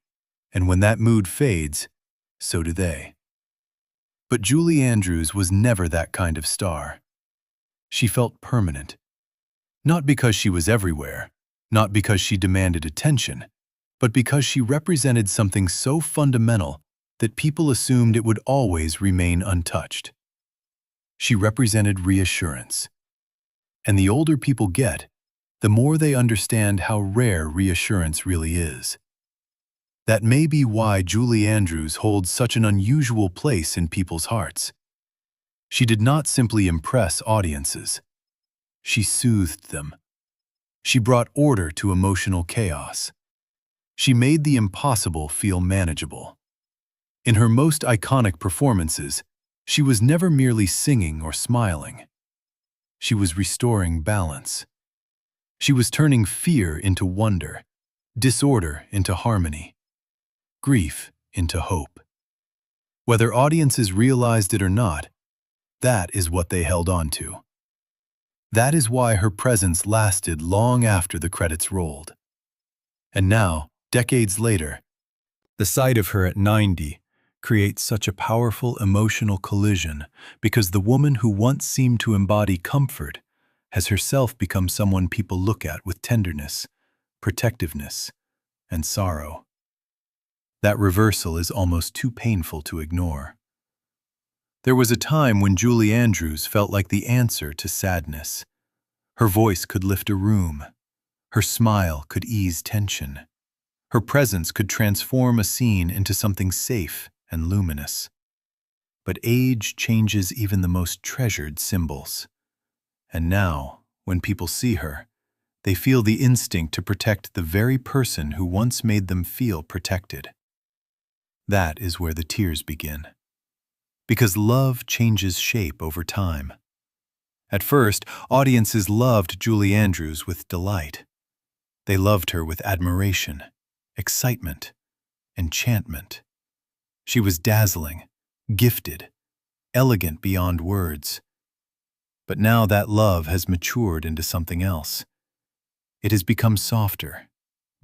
Speaker 1: and when that mood fades, so do they. But Julie Andrews was never that kind of star. She felt permanent, Not because she was everywhere, not because she demanded attention, but because she represented something so fundamental that people assumed it would always remain untouched. She represented reassurance. And the older people get, the more they understand how rare reassurance really is. That may be why Julie Andrews holds such an unusual place in people's hearts. She did not simply impress audiences. She soothed them. She brought order to emotional chaos. She made the impossible feel manageable. In her most iconic performances, she was never merely singing or smiling. She was restoring balance. She was turning fear into wonder, disorder into harmony, grief into hope. Whether audiences realized it or not, that is what they held on to. That is why her presence lasted long after the credits rolled. And now, decades later, the sight of her at 90 creates such a powerful emotional collision because the woman who once seemed to embody comfort has herself become someone people look at with tenderness, protectiveness, and sorrow. That reversal is almost too painful to ignore. There was a time when Julie Andrews felt like the answer to sadness. Her voice could lift a room. Her smile could ease tension. Her presence could transform a scene into something safe and luminous. But age changes even the most treasured symbols. And now, when people see her, they feel the instinct to protect the very person who once made them feel protected. That is where the tears begin. Because love changes shape over time. At first, audiences loved Julie Andrews with delight. They loved her with admiration, excitement, enchantment. She was dazzling, gifted, elegant beyond words. But now that love has matured into something else. It has become softer,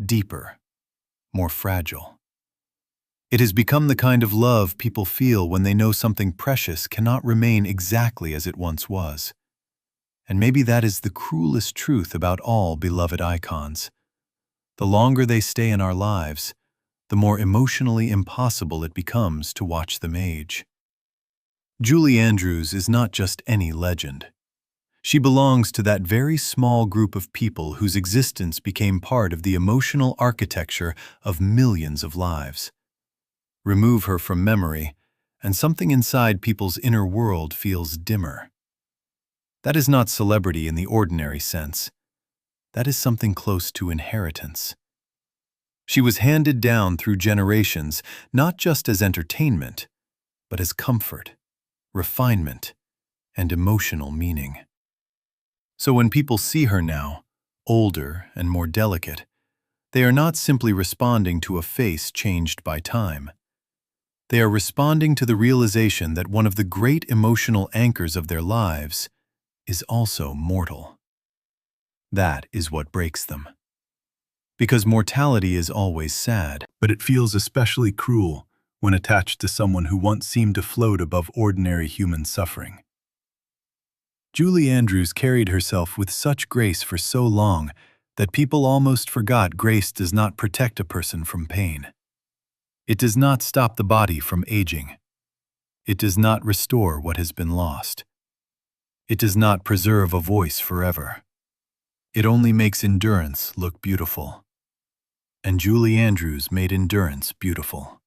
Speaker 1: deeper, more fragile. It has become the kind of love people feel when they know something precious cannot remain exactly as it once was. And maybe that is the cruelest truth about all beloved icons. The longer they stay in our lives, the more emotionally impossible it becomes to watch them age. Julie Andrews is not just any legend. She belongs to that very small group of people whose existence became part of the emotional architecture of millions of lives. Remove her from memory, and something inside people's inner world feels dimmer. That is not celebrity in the ordinary sense. That is something close to inheritance. She was handed down through generations, not just as entertainment, but as comfort, refinement, and emotional meaning. So when people see her now, older and more delicate, they are not simply responding to a face changed by time. They are responding to the realization that one of the great emotional anchors of their lives is also mortal. That is what breaks them. Because mortality is always sad, but it feels especially cruel when attached to someone who once seemed to float above ordinary human suffering. Julie Andrews carried herself with such grace for so long that people almost forgot grace does not protect a person from pain. It does not stop the body from aging. It does not restore what has been lost. It does not preserve a voice forever. It only makes endurance look beautiful. And Julie Andrews made endurance beautiful.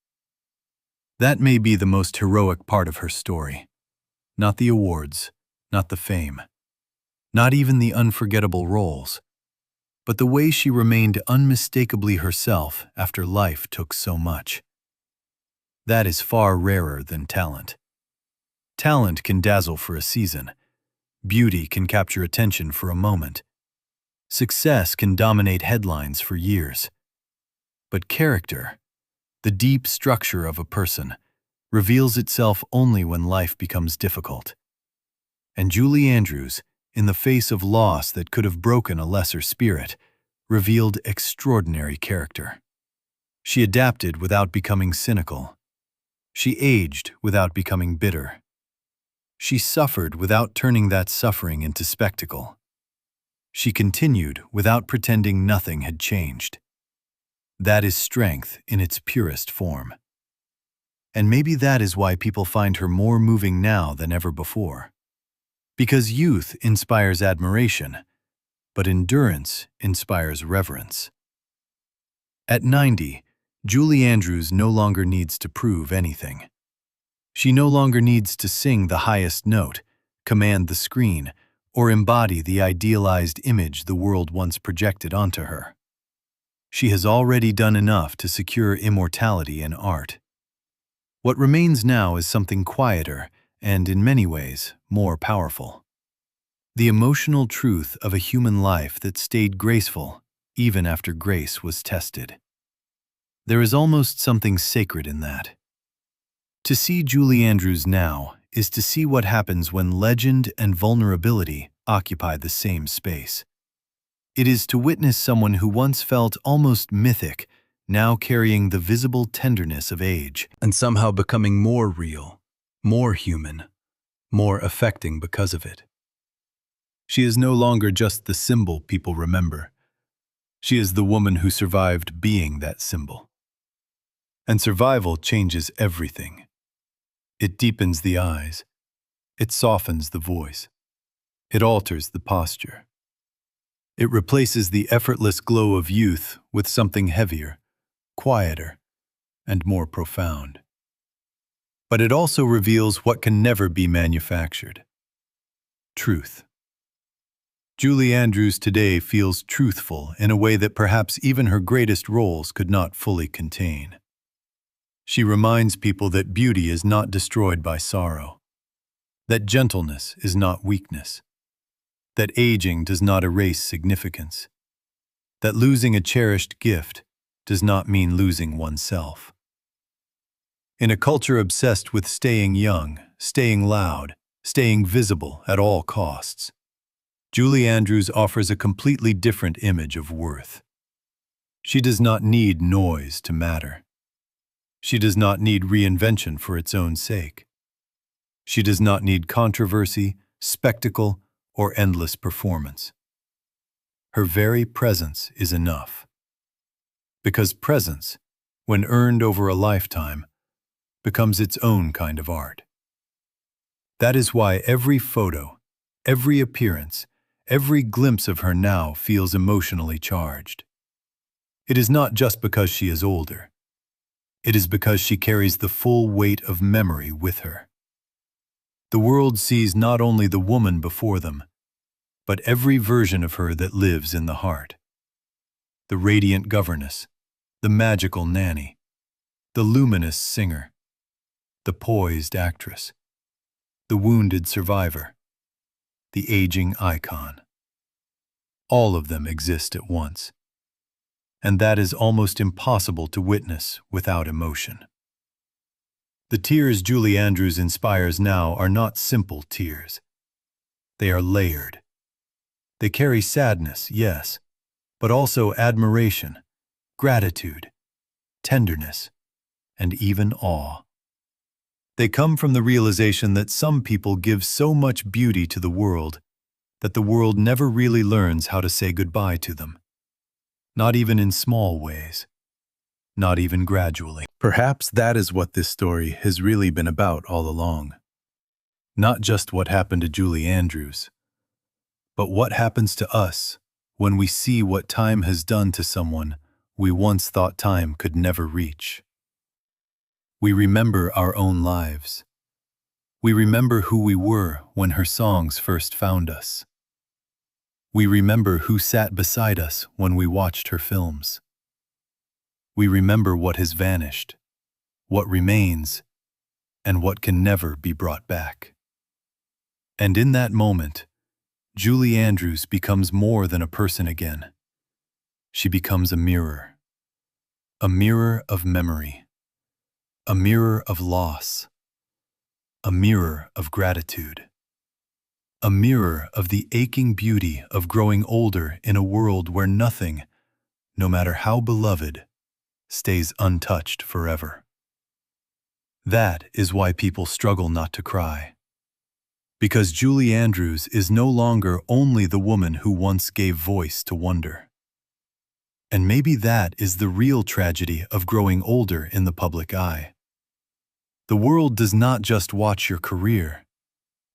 Speaker 1: That may be the most heroic part of her story. Not the awards, not the fame, not even the unforgettable roles, but the way she remained unmistakably herself after life took so much. That is far rarer than talent. Talent can dazzle for a season. Beauty can capture attention for a moment. Success can dominate headlines for years. But character, the deep structure of a person, reveals itself only when life becomes difficult. And Julie Andrews, in the face of loss that could have broken a lesser spirit, revealed extraordinary character. She adapted without becoming cynical. She aged without becoming bitter. She suffered without turning that suffering into spectacle. She continued without pretending nothing had changed. That is strength in its purest form. And maybe that is why people find her more moving now than ever before. Because youth inspires admiration, but endurance inspires reverence. At 90, Julie Andrews no longer needs to prove anything. She no longer needs to sing the highest note, command the screen, or embody the idealized image the world once projected onto her. She has already done enough to secure immortality in art. What remains now is something quieter and, in many ways, more powerful. The emotional truth of a human life that stayed graceful even after grace was tested. There is almost something sacred in that. To see Julie Andrews now is to see what happens when legend and vulnerability occupy the same space. It is to witness someone who once felt almost mythic, now carrying the visible tenderness of age, and somehow becoming more real, more human, more affecting because of it. She is no longer just the symbol people remember. She is the woman who survived being that symbol. And survival changes everything. It deepens the eyes. It softens the voice. It alters the posture. It replaces the effortless glow of youth with something heavier, quieter, and more profound. But it also reveals what can never be manufactured: truth. Julie Andrews today feels truthful in a way that perhaps even her greatest roles could not fully contain. She reminds people that beauty is not destroyed by sorrow, that gentleness is not weakness, that aging does not erase significance, that losing a cherished gift does not mean losing oneself. In a culture obsessed with staying young, staying loud, staying visible at all costs, Julie Andrews offers a completely different image of worth. She does not need noise to matter. She does not need reinvention for its own sake. She does not need controversy, spectacle, or endless performance. Her very presence is enough. Because presence, when earned over a lifetime, becomes its own kind of art. That is why every photo, every appearance, every glimpse of her now feels emotionally charged. It is not just because she is older. It is because she carries the full weight of memory with her. The world sees not only the woman before them, but every version of her that lives in the heart. The radiant governess, the magical nanny, the luminous singer, the poised actress, the wounded survivor, the aging icon. All of them exist at once, and that is almost impossible to witness without emotion. The tears Julie Andrews inspires now are not simple tears. They are layered. They carry sadness, yes, but also admiration, gratitude, tenderness, and even awe. They come from the realization that some people give so much beauty to the world that the world never really learns how to say goodbye to them. Not even in small ways. Not even gradually. Perhaps that is what this story has really been about all along. Not just what happened to Julie Andrews, but what happens to us when we see what time has done to someone we once thought time could never reach. We remember our own lives. We remember who we were when her songs first found us. We remember who sat beside us when we watched her films. We remember what has vanished, what remains, and what can never be brought back. And in that moment, Julie Andrews becomes more than a person again. She becomes a mirror of memory, a mirror of loss, a mirror of gratitude, a mirror of the aching beauty of growing older in a world where nothing, no matter how beloved, stays untouched forever. That is why people struggle not to cry. Because Julie Andrews is no longer only the woman who once gave voice to wonder. And maybe that is the real tragedy of growing older in the public eye. The world does not just watch your career,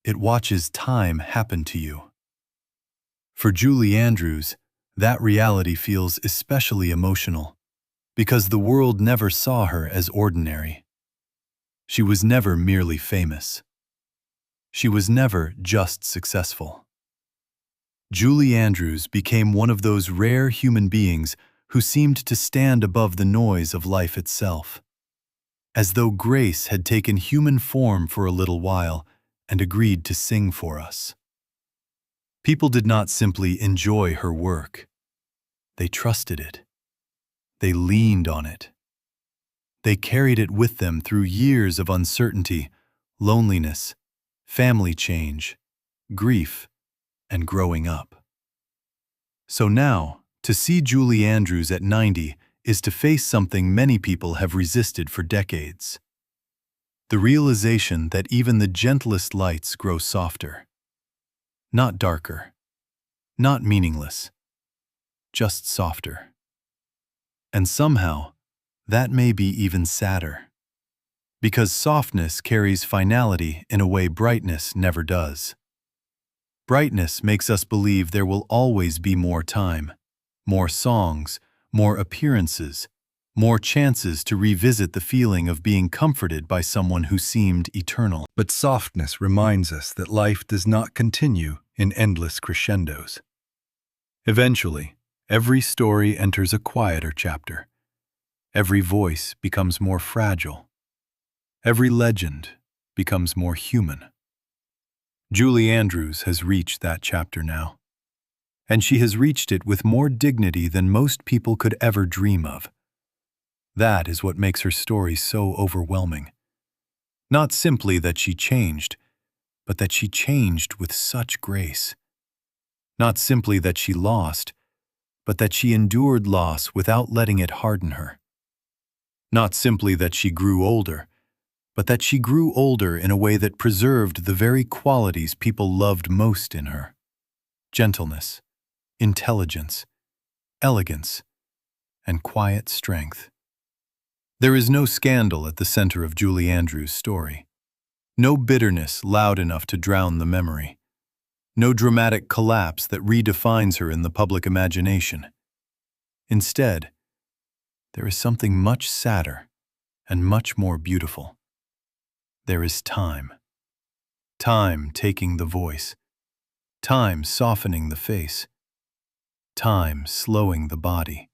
Speaker 1: it watches time happen to you. For Julie Andrews, that reality feels especially emotional, because the world never saw her as ordinary. She was never merely famous. She was never just successful. Julie Andrews became one of those rare human beings who seemed to stand above the noise of life itself, as though grace had taken human form for a little while and agreed to sing for us. People did not simply enjoy her work. They trusted it. They leaned on it. They carried it with them through years of uncertainty, loneliness, family change, grief, and growing up. So now, to see Julie Andrews at 90 is to face something many people have resisted for decades. The realization that even the gentlest lights grow softer. Not darker, not meaningless, just softer. And somehow, that may be even sadder. Because softness carries finality in a way brightness never does. Brightness makes us believe there will always be more time, more songs, more appearances, more chances to revisit the feeling of being comforted by someone who seemed eternal. But softness reminds us that life does not continue in endless crescendos. Eventually, every story enters a quieter chapter. Every voice becomes more fragile. Every legend becomes more human. Julie Andrews has reached that chapter now. And she has reached it with more dignity than most people could ever dream of. That is what makes her story so overwhelming. Not simply that she changed, but that she changed with such grace. Not simply that she lost, but that she endured loss without letting it harden her. Not simply that she grew older, but that she grew older in a way that preserved the very qualities people loved most in her: gentleness, intelligence, elegance, and quiet strength. There is no scandal at the center of Julie Andrews' story. No bitterness loud enough to drown the memory. No dramatic collapse that redefines her in the public imagination. Instead, there is something much sadder and much more beautiful. There is time. Time taking the voice. Time softening the face. Time slowing the body.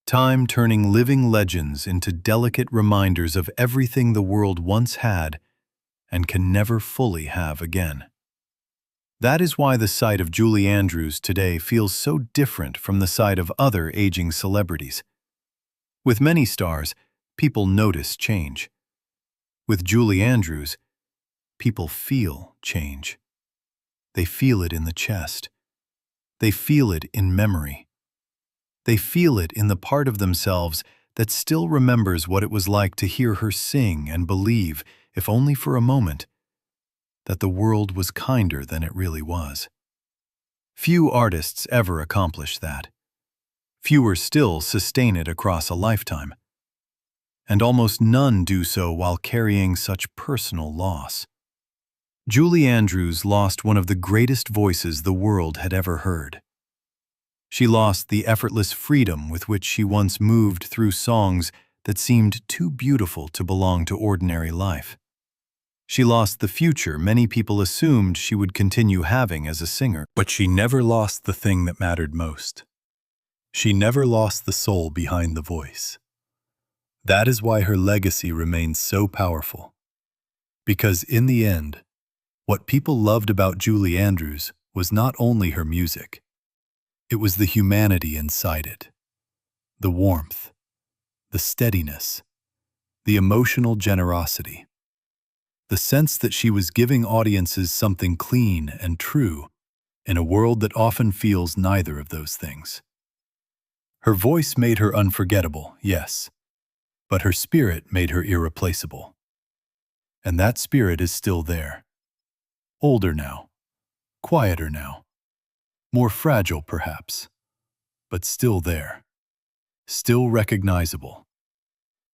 Speaker 1: Time turning living legends into delicate reminders of everything the world once had and can never fully have again. That is why the sight of Julie Andrews today feels so different from the sight of other aging celebrities. With many stars, people notice change. With Julie Andrews, people feel change. They feel it in the chest. They feel it in memory. They feel it in the part of themselves that still remembers what it was like to hear her sing and believe, if only for a moment, that the world was kinder than it really was. Few artists ever accomplish that. Fewer still sustain it across a lifetime. And almost none do so while carrying such personal loss. Julie Andrews lost one of the greatest voices the world had ever heard. She lost the effortless freedom with which she once moved through songs that seemed too beautiful to belong to ordinary life. She lost the future many people assumed she would continue having as a singer. But she never lost the thing that mattered most. She never lost the soul behind the voice. That is why her legacy remains so powerful. Because in the end, what people loved about Julie Andrews was not only her music. It was the humanity inside it. The warmth, the steadiness, the emotional generosity. The sense that she was giving audiences something clean and true in a world that often feels neither of those things. Her voice made her unforgettable, yes, but her spirit made her irreplaceable. And that spirit is still there. Older now, quieter now, more fragile perhaps, but still there, still recognizable,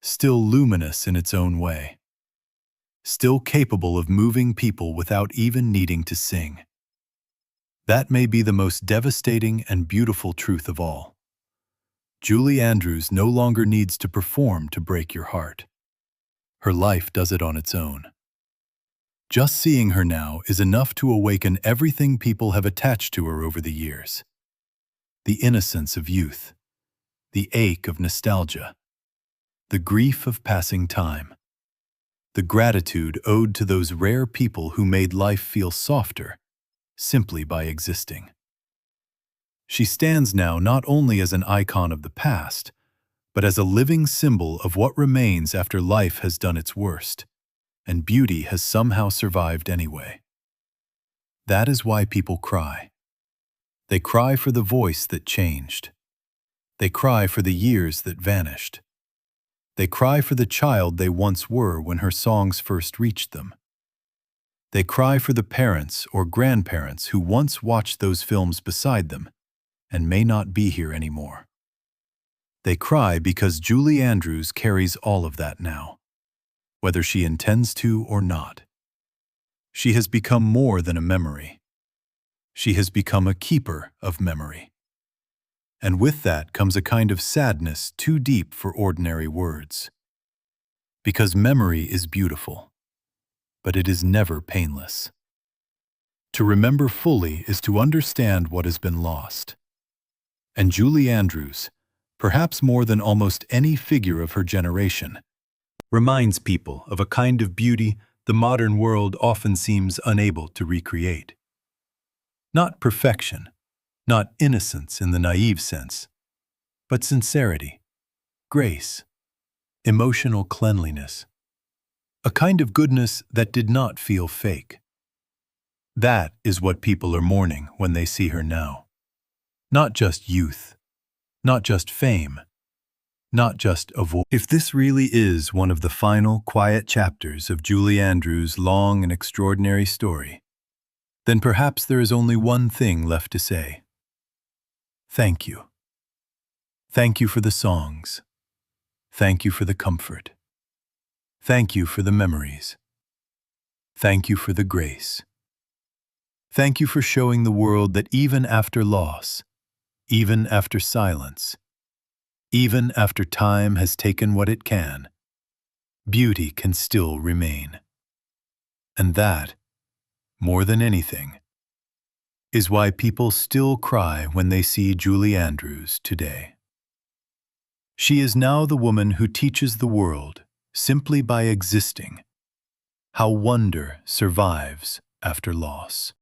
Speaker 1: still luminous in its own way, still capable of moving people without even needing to sing. That may be the most devastating and beautiful truth of all. Julie Andrews no longer needs to perform to break your heart. Her life does it on its own. Just seeing her now is enough to awaken everything people have attached to her over the years. The innocence of youth, the ache of nostalgia, the grief of passing time, the gratitude owed to those rare people who made life feel softer simply by existing. She stands now not only as an icon of the past, but as a living symbol of what remains after life has done its worst, and beauty has somehow survived anyway. That is why people cry. They cry for the voice that changed. They cry for the years that vanished. They cry for the child they once were when her songs first reached them. They cry for the parents or grandparents who once watched those films beside them and may not be here anymore. They cry because Julie Andrews carries all of that now, whether she intends to or not. She has become more than a memory. She has become a keeper of memory. And with that comes a kind of sadness too deep for ordinary words. Because memory is beautiful, but it is never painless. To remember fully is to understand what has been lost. And Julie Andrews, perhaps more than almost any figure of her generation, reminds people of a kind of beauty the modern world often seems unable to recreate. Not perfection, not innocence in the naive sense, but sincerity, grace, emotional cleanliness, a kind of goodness that did not feel fake. That is what people are mourning when they see her now. Not just youth, not just fame, not just a voice. If this really is one of the final, quiet chapters of Julie Andrews' long and extraordinary story, then perhaps there is only one thing left to say. Thank you. Thank you for the songs. Thank you for the comfort. Thank you for the memories. Thank you for the grace. Thank you for showing the world that even after loss, even after silence, even after time has taken what it can, beauty can still remain. And that, more than anything, is why people still cry when they see Julie Andrews today. She is now the woman who teaches the world, simply by existing, how wonder survives after loss.